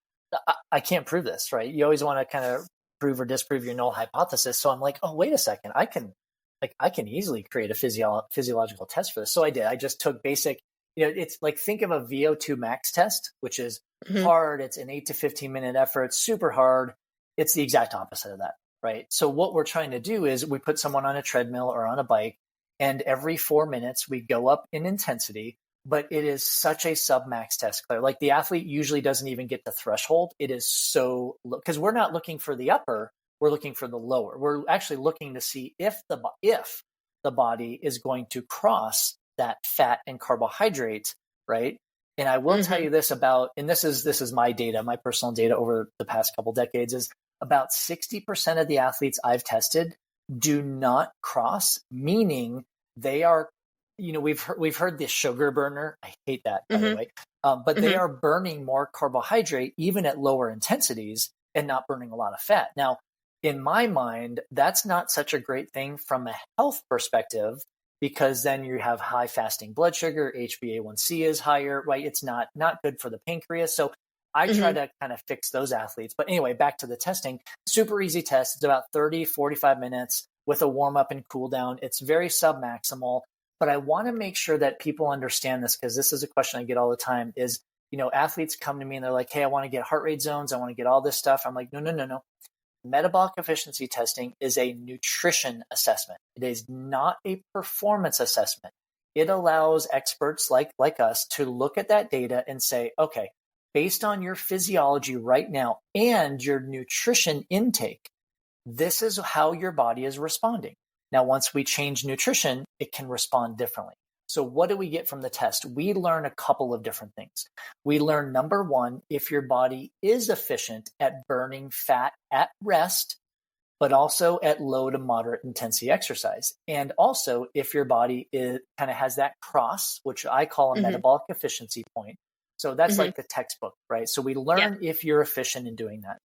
I can't prove this, right? You always want to kind of prove or disprove your null hypothesis. So I'm like, oh, wait a second. I can easily create a physiological test for this. So I did. I just took basic, it's like, think of a VO2 max test, which is hard. It's an 8 to 15 minute effort. It's super hard. It's the exact opposite of that, right? So what we're trying to do is we put someone on a treadmill or on a bike, and every 4 minutes we go up in intensity. But it is such a sub-max test, Claire. Like the athlete usually doesn't even get the threshold. It is so low because we're not looking for the upper, we're looking for the lower. We're actually looking to see if the body is going to cross that fat and carbohydrate, right? And I will tell you this about, and this is my data, my personal data over the past couple decades, is about 60% of the athletes I've tested do not cross, meaning they are, we've heard the sugar burner. I hate that, by the way. But they are burning more carbohydrate even at lower intensities and not burning a lot of fat. Now, in my mind, that's not such a great thing from a health perspective, because then you have high fasting blood sugar, HbA1c is higher, right? It's not good for the pancreas. So I try to kind of fix those athletes. But anyway, back to the testing. Super easy test. It's about 30, 45 minutes with a warm up and cool down. It's very submaximal. But I want to make sure that people understand this, because this is a question I get all the time is, athletes come to me and they're like, hey, I want to get heart rate zones. I want to get all this stuff. I'm like, no. Metabolic efficiency testing is a nutrition assessment. It is not a performance assessment. It allows experts like us to look at that data and say, okay, based on your physiology right now and your nutrition intake, this is how your body is responding. Now, once we change nutrition, it can respond differently. So what do we get from the test? We learn a couple of different things. We learn, number one, if your body is efficient at burning fat at rest, but also at low to moderate intensity exercise. And also if your body kind of has that cross, which I call a metabolic efficiency point. So that's like the textbook, right? So we learn if you're efficient in doing that.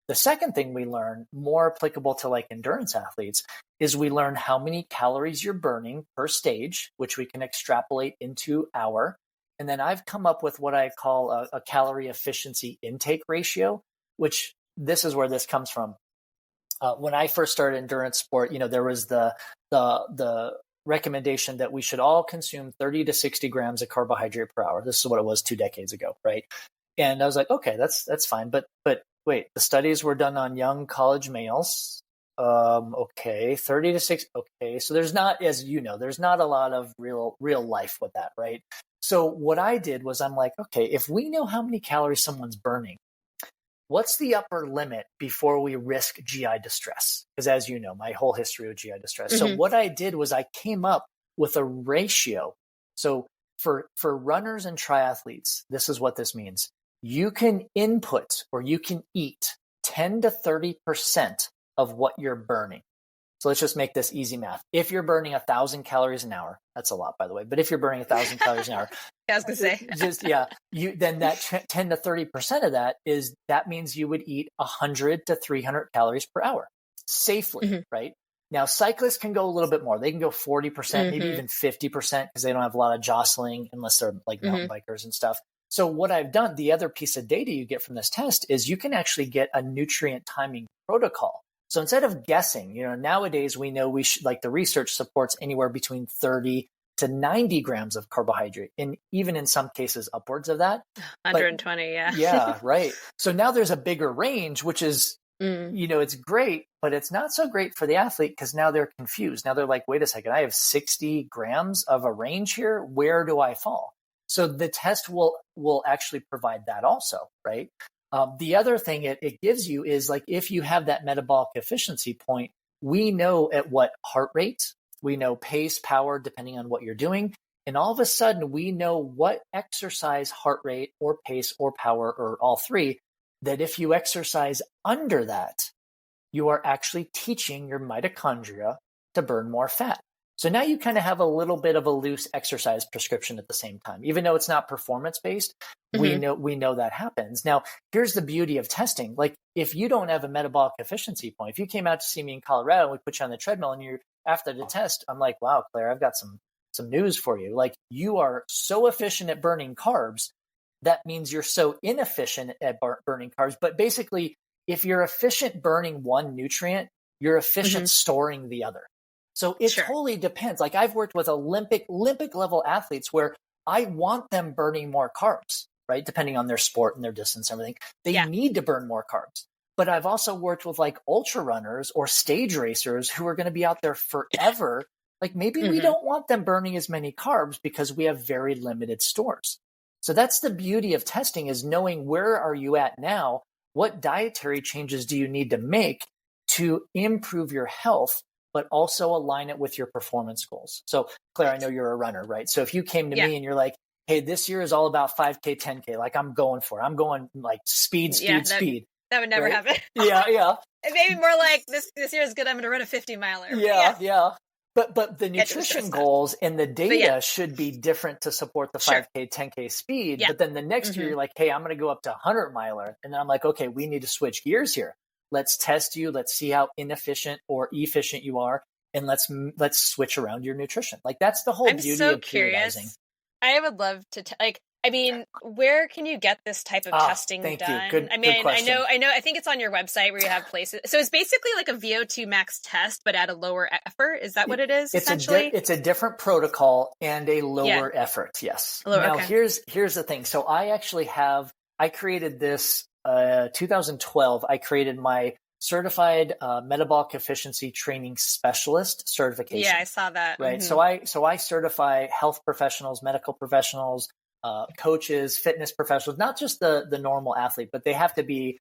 The second thing we learn, more applicable to like endurance athletes, is we learn how many calories you're burning per stage, which we can extrapolate into hour. And then I've come up with what I call a calorie efficiency intake ratio, which this is where this comes from. When I first started endurance sport, there was the recommendation that we should all consume 30 to 60 grams of carbohydrate per hour. This is what it was 2 decades ago, right? And I was like, okay, that's fine. But wait, the studies were done on young college males. Okay, 30 to 60. Okay, so there's not, as you know, there's not a lot of real life with that, right? So what I did was I'm like, okay, if we know how many calories someone's burning, what's the upper limit before we risk GI distress? Because as you know, my whole history of GI distress. So what I did was I came up with a ratio. So for runners and triathletes, this is what this means. You can input or you can eat 10 to 30% of what you're burning. So let's just make this easy math. If you're burning 1,000 calories an hour, that's a lot, by the way, but if you're burning 1,000 calories an hour, I was going to say, then that 10 to 30% of that means you would eat 100 to 300 calories per hour safely, right? Now, cyclists can go a little bit more. They can go 40%, maybe even 50% because they don't have a lot of jostling unless they're like mountain bikers and stuff. So what I've done, the other piece of data you get from this test is you can actually get a nutrient timing protocol. So instead of guessing, nowadays we know the research supports anywhere between 30 to 90 grams of carbohydrate, and even in some cases upwards of that. 120, yeah. Yeah, right. So now there's a bigger range, which is, it's great, but it's not so great for the athlete because now they're confused. Now they're like, wait a second, I have 60 grams of a range here. Where do I fall? So the test will actually provide that also, right? The other thing it gives you is like if you have that metabolic efficiency point, we know at what heart rate, we know pace, power, depending on what you're doing. And all of a sudden, we know what exercise, heart rate, or pace, or power, or all three, that if you exercise under that, you are actually teaching your mitochondria to burn more fat. So now you kind of have a little bit of a loose exercise prescription at the same time. Even though it's not performance-based, we know that happens. Now, here's the beauty of testing. Like if you don't have a metabolic efficiency point, if you came out to see me in Colorado and we put you on the treadmill and you're after the test, I'm like, wow, Claire, I've got some news for you. Like you are so efficient at burning carbs. That means you're so inefficient at burning carbs. But basically, if you're efficient burning one nutrient, you're efficient storing the other. So it totally depends. Like I've worked with Olympic level athletes where I want them burning more carbs, right? Depending on their sport and their distance and everything. They need to burn more carbs. But I've also worked with like ultra runners or stage racers who are going to be out there forever. Like maybe we don't want them burning as many carbs because we have very limited stores. So that's the beauty of testing is knowing where are you at now? What dietary changes do you need to make to improve your health, but also align it with your performance goals? So Claire, I know you're a runner, right? So if you came to me and you're like, hey, this year is all about 5K, 10K, like I'm going for it. I'm going like speed. That would never happen. Yeah. It may be more like this year is good. I'm going to run a 50 miler. Yeah. But the nutrition goals and the data should be different to support the 5K, 10K speed. But then the next year, you're like, hey, I'm going to go up to 100 miler. And then I'm like, okay, we need to switch gears here. Let's test you. Let's see how inefficient or efficient you are. And let's switch around your nutrition. Like that's the whole beauty of periodizing. I would love to, where can you get this type of testing done? Thank you. Good question. I know. I think it's on your website where you have places. So it's basically like a VO2 max test, but at a lower effort. Is that what it is? Essentially, it's a different protocol and a lower effort. Yes. Here's the thing. So I created this 2012. I created my certified metabolic efficiency training specialist certification. Yeah, I saw that. Right. So I certify health professionals, medical professionals, coaches, fitness professionals, not just the normal athlete, but they have to be,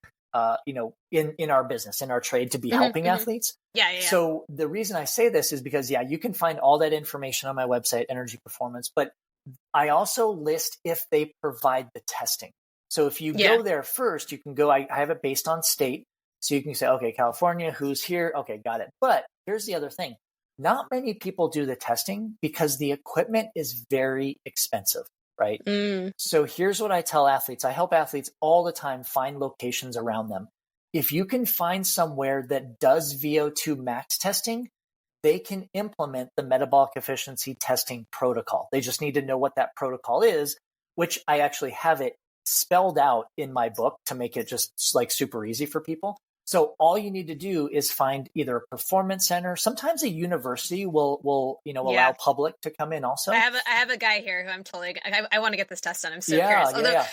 in our business, in our trade to be helping athletes. Yeah. So the reason I say this is because, you can find all that information on my website, Energy Performance, but I also list if they provide the testing. So if you go there first, you can go, I have it based on state. So you can say, okay, California, who's here? Okay, got it. But here's the other thing. Not many people do the testing because the equipment is very expensive, right? So here's what I tell athletes. I help athletes all the time find locations around them. If you can find somewhere that does VO2 max testing, they can implement the metabolic efficiency testing protocol. They just need to know what that protocol is. which I actually have it spelled out in my book to make it just like super easy for people. So all you need to do is find either a performance center. Sometimes a university will allow public to come in also. I have a guy here who I'm totally, I want to get this test done. I'm so curious. Although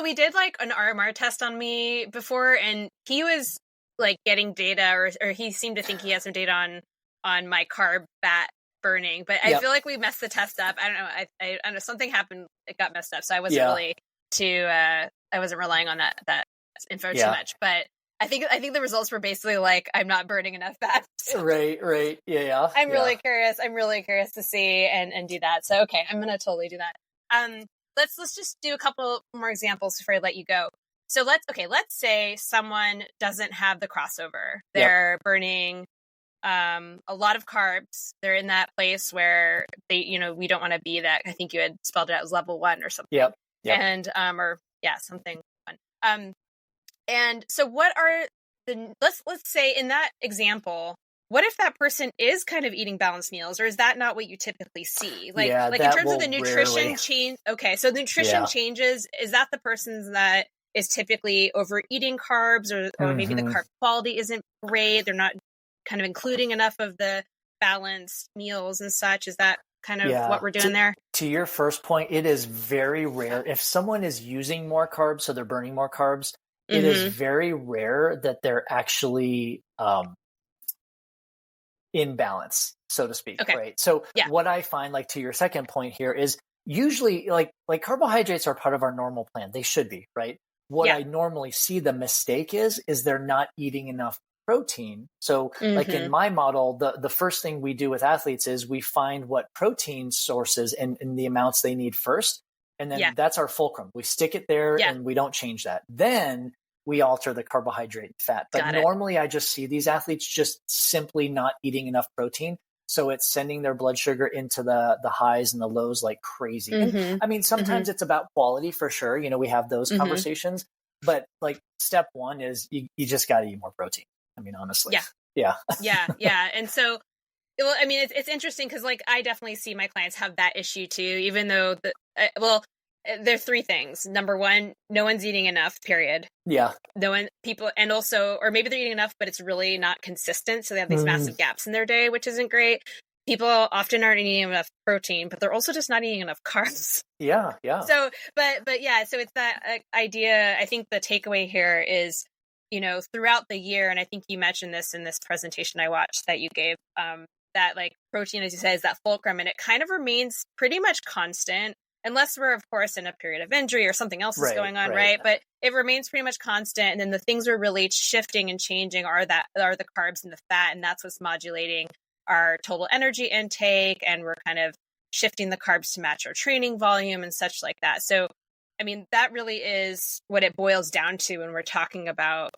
we did like an RMR test on me before, and he was like getting data or he seemed to think he had some data on my carb fat burning, but I feel like we messed the test up. I don't know. I don't know, something happened. It got messed up. So I wasn't really I wasn't relying on that info too much, but I think the results were basically like, I'm not burning enough fat. So right. Yeah. I'm really curious. I'm really curious to see and do that. So, okay, I'm going to totally do that. Let's just do a couple more examples before I let you go. So let's say someone doesn't have the crossover. They're burning a lot of carbs. They're in that place where they, we don't want to be that. I think you had spelled it out as level 1 or something. Yep. And, something fun. And so what are let's say in that example, what if that person is kind of eating balanced meals, or is that not what you typically see? Like in terms of the nutrition change. Okay. So the nutrition changes, is that the person that is typically overeating carbs or maybe the carb quality isn't great. They're not kind of including enough of the balanced meals and such. Is that kind of what we're doing there? To your first point, it is very rare. If someone is using more carbs, so they're burning more carbs, it is very rare that they're actually in balance, so to speak. Okay. Right. So what I find, like to your second point here, is usually like carbohydrates are part of our normal plan. They should be, right? What I normally see the mistake is they're not eating enough protein. So like in my model, the first thing we do with athletes is we find what protein sources and the amounts they need first. And then that's our fulcrum. We stick it there and we don't change that. Then we alter the carbohydrate and fat. But normally I just see these athletes just simply not eating enough protein. So it's sending their blood sugar into the highs and the lows like crazy. And, I mean, sometimes it's about quality for sure. We have those conversations. But like step one is you just got to eat more protein. I mean, honestly. Yeah. And so, well, I mean, it's interesting because like I definitely see my clients have that issue too, even though there are three things. Number one, no one's eating enough, period. Yeah. And also, or maybe they're eating enough, but it's really not consistent. So they have these massive gaps in their day, which isn't great. People often aren't eating enough protein, but they're also just not eating enough carbs. Yeah. So, but yeah, so it's that idea. I think the takeaway here is, throughout the year, and I think you mentioned this in this presentation I watched that you gave, that like protein, as you said, is that fulcrum, and it kind of remains pretty much constant. Unless we're, of course, in a period of injury or something else is going on, right? But it remains pretty much constant. And then the things we're really shifting and changing are the carbs and the fat. And that's what's modulating our total energy intake. And we're kind of shifting the carbs to match our training volume and such like that. So, I mean, that really is what it boils down to when we're talking about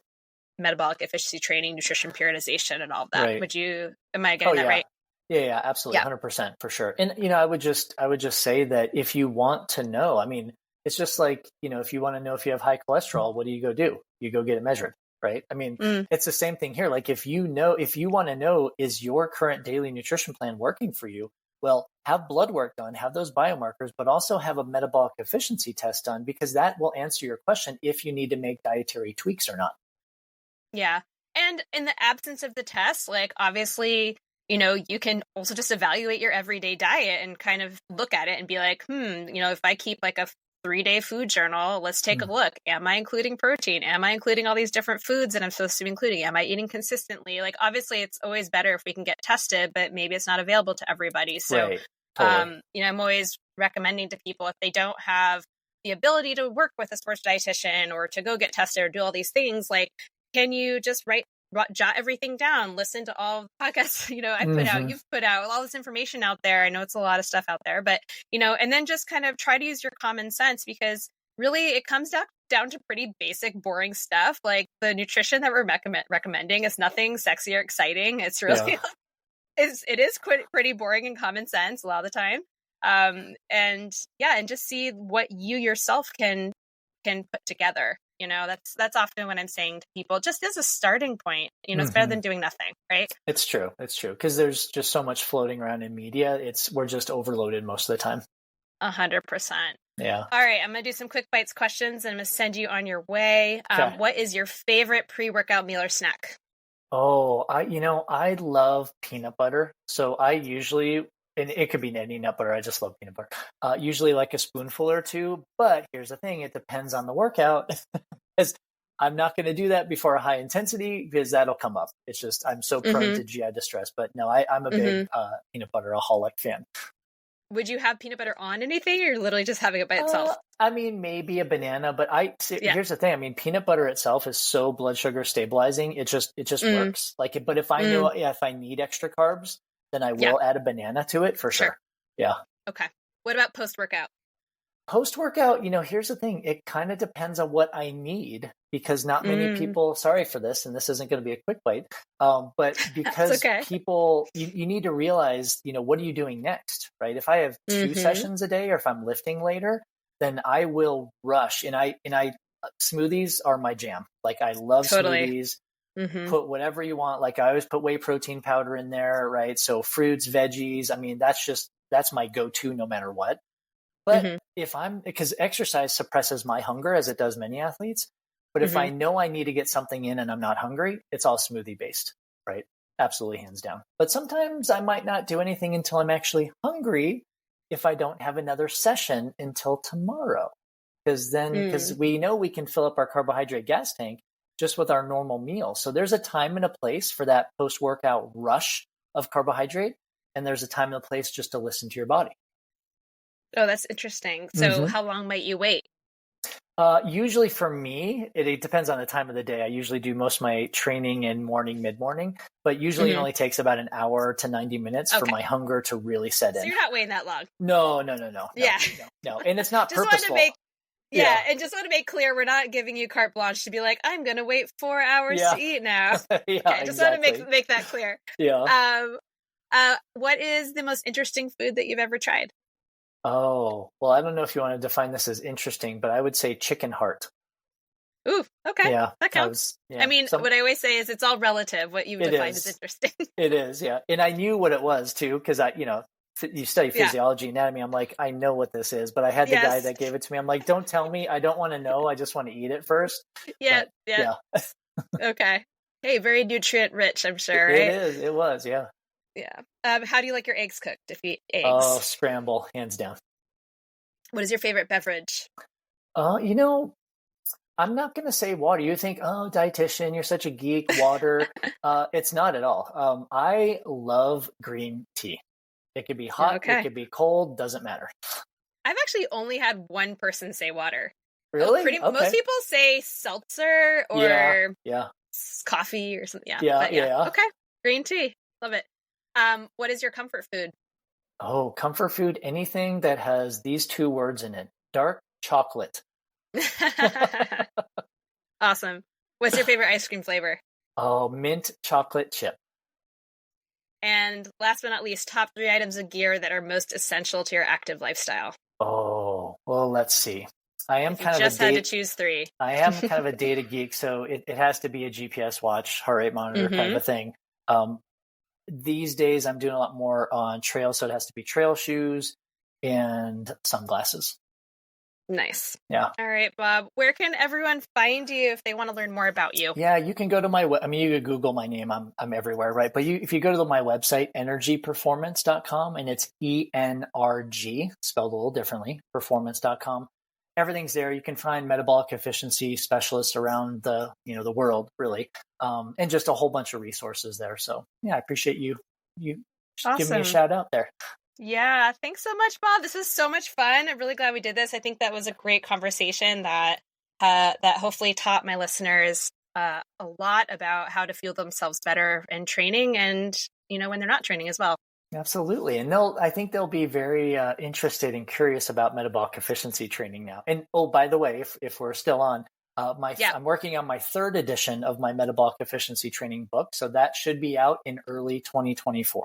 metabolic efficiency training, nutrition periodization, and all of that. Am I getting that right? Yeah, absolutely. 100% for sure. And, I would just say that if you want to know, I mean, it's just like, if you want to know if you have high cholesterol, what do? You go get it measured, right? I mean, it's the same thing here. Like if you want to know, is your current daily nutrition plan working for you? Well, have blood work done, have those biomarkers, but also have a metabolic efficiency test done, because that will answer your question if you need to make dietary tweaks or not. Yeah. And in the absence of the test, like obviously, you can also just evaluate your everyday diet and kind of look at it and be like, if I keep like a 3-day food journal, let's take a look. Am I including protein? Am I including all these different foods that I'm supposed to be including? Am I eating consistently? Like, obviously it's always better if we can get tested, but maybe it's not available to everybody. So, totally. I'm always recommending to people, if they don't have the ability to work with a sports dietitian or to go get tested or do all these things, like, can you just jot everything down, listen to all podcasts, I put out, you've put out all this information out there. I know it's a lot of stuff out there, but, and then just kind of try to use your common sense, because really it comes down to pretty basic, boring stuff. Like the nutrition that we're recommending is nothing sexy or exciting. It's really, it is pretty boring and common sense a lot of the time. And just see what you yourself can put together. That's often what I'm saying to people, just as a starting point. It's better than doing nothing, right? It's true. Because there's just so much floating around in media. We're just overloaded most of the time. 100%. Yeah. All right, I'm going to do some quick bites questions and I'm going to send you on your way. Okay. What is your favorite pre-workout meal or snack? Oh, I love peanut butter. So I usually, and it could be any nut butter. I just love peanut butter. Usually like a spoonful or two. But here's the thing, it depends on the workout. Because I'm not going to do that before a high intensity because that'll come up. It's just, I'm so prone to GI distress. But no, I'm a big peanut butter-aholic fan. Would you have peanut butter on anything, or you're literally just having it by itself? I mean, maybe a banana, but here's the thing. I mean, peanut butter itself is so blood sugar stabilizing. It just works. But if I know if I need extra carbs, then I will add a banana to it for sure. Yeah. Okay. What about post-workout? Post-workout, here's the thing. It kind of depends on what I need because not many people, sorry for this, and this isn't going to be a quick bite, but because people, you need to realize, what are you doing next, right? If I have 2 sessions a day or if I'm lifting later, then I will rush. And smoothies are my jam. Like I love smoothies. Put whatever you want. Like I always put whey protein powder in there, right? So fruits, veggies. I mean, that's my go-to no matter what. But because exercise suppresses my hunger as it does many athletes. But if I know I need to get something in and I'm not hungry, it's all smoothie based, right? Absolutely, hands down. But sometimes I might not do anything until I'm actually hungry if I don't have another session until tomorrow. Because we know we can fill up our carbohydrate gas tank just with our normal meal. So there's a time and a place for that post-workout rush of carbohydrate. And there's a time and a place just to listen to your body. Oh, that's interesting. So how long might you wait? Usually for me, it depends on the time of the day. I usually do most of my training in morning, mid-morning, but usually it only takes about an hour to 90 minutes for my hunger to really set in. So you're not waiting that long? No. Yeah. No. And it's not just purposeful. And just want to make clear, we're not giving you carte blanche to be like, I'm going to wait 4 hours to eat now. Just want to make that clear. Yeah. What is the most interesting food that you've ever tried? Oh, well, I don't know if you want to define this as interesting, but I would say chicken heart. Ooh, okay. Yeah. That counts. I mean, what I always say is it's all relative what you've defined as interesting. It is, yeah. And I knew what it was too, because you study physiology, anatomy. I'm like, I know what this is, but I had the guy that gave it to me. I'm like, don't tell me. I don't want to know. I just want to eat it first. Yeah. Okay. Hey, very nutrient rich, I'm sure, right? It is. It was, yeah. Yeah. How do you like your eggs cooked if you eat eggs? Oh, scramble, hands down. What is your favorite beverage? I'm not going to say water. You think, oh, dietitian, you're such a geek, water. It's not at all. I love green tea. It could be hot, it could be cold, doesn't matter. I've actually only had one person say water. Really? Most people say seltzer or yeah. coffee or something. Yeah. Okay. Green tea. Love it. What is your comfort food? Oh, comfort food, anything that has these 2 words in it. Dark chocolate. Awesome. What's your favorite ice cream flavor? Oh, mint chocolate chip. And last but not least, top 3 items of gear that are most essential to your active lifestyle. Oh, well, let's see. I am had to choose 3. I am kind of a data geek, so it has to be a GPS watch, heart rate monitor kind of a thing. These days, I'm doing a lot more on trail, so it has to be trail shoes and sunglasses. Nice. Yeah. All right, Bob. Where can everyone find you if they want to learn more about you? Yeah, you can go to you could Google my name. I'm everywhere, right? But if you go to my website, energyperformance.com, and it's ENRG, spelled a little differently, performance.com. Everything's there. You can find metabolic efficiency specialists around the world, really, and just a whole bunch of resources there. So yeah, I appreciate you giving me a shout out there. Yeah, thanks so much, Bob. This was so much fun. I'm really glad we did this. I think that was a great conversation that hopefully taught my listeners a lot about how to feel themselves better in training and when they're not training as well. Absolutely. And I think they'll be very interested and curious about metabolic efficiency training now. And by the way, if we're still on, I'm working on my 3rd edition of my metabolic efficiency training book. So that should be out in early 2024.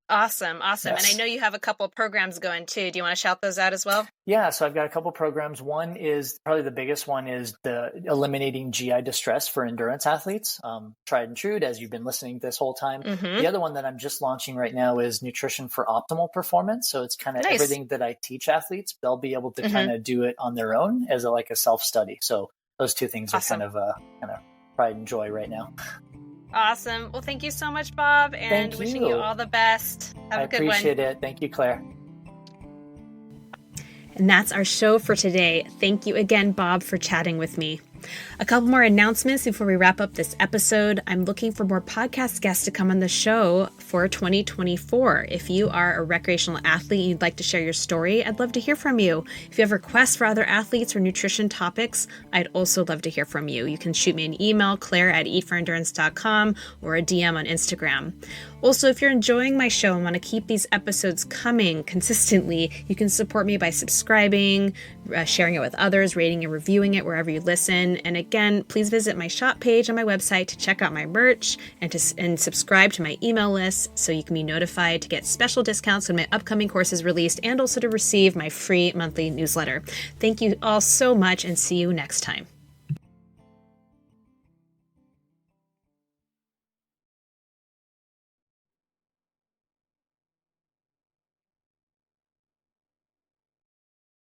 Awesome. Yes. And I know you have a couple programs going too. Do you want to shout those out as well? Yeah, so I've got a couple programs. One is probably the biggest one is the eliminating GI distress for endurance athletes. Tried and true as you've been listening this whole time. Mm-hmm. The other one that I'm just launching right now is nutrition for optimal performance. So it's kind of everything that I teach athletes. They'll be able to kind of do it on their own as like a self-study. So those two things are kind of pride and joy right now. Awesome. Well, thank you so much, Bob, and wishing you all the best. Have a good one. I appreciate it. Thank you, Claire. And that's our show for today. Thank you again, Bob, for chatting with me. A couple more announcements before we wrap up this episode. I'm looking for more podcast guests to come on the show for 2024. If you are a recreational athlete and you'd like to share your story, I'd love to hear from you. If you have requests for other athletes or nutrition topics, I'd also love to hear from you. You can shoot me an email, claire@eatforendurance.com, or a DM on Instagram. Also, if you're enjoying my show and want to keep these episodes coming consistently, you can support me by subscribing, sharing it with others, rating and reviewing it wherever you listen. And again, please visit my shop page on my website to check out my merch and subscribe to my email list so you can be notified to get special discounts when my upcoming course is released and also to receive my free monthly newsletter. Thank you all so much and see you next time.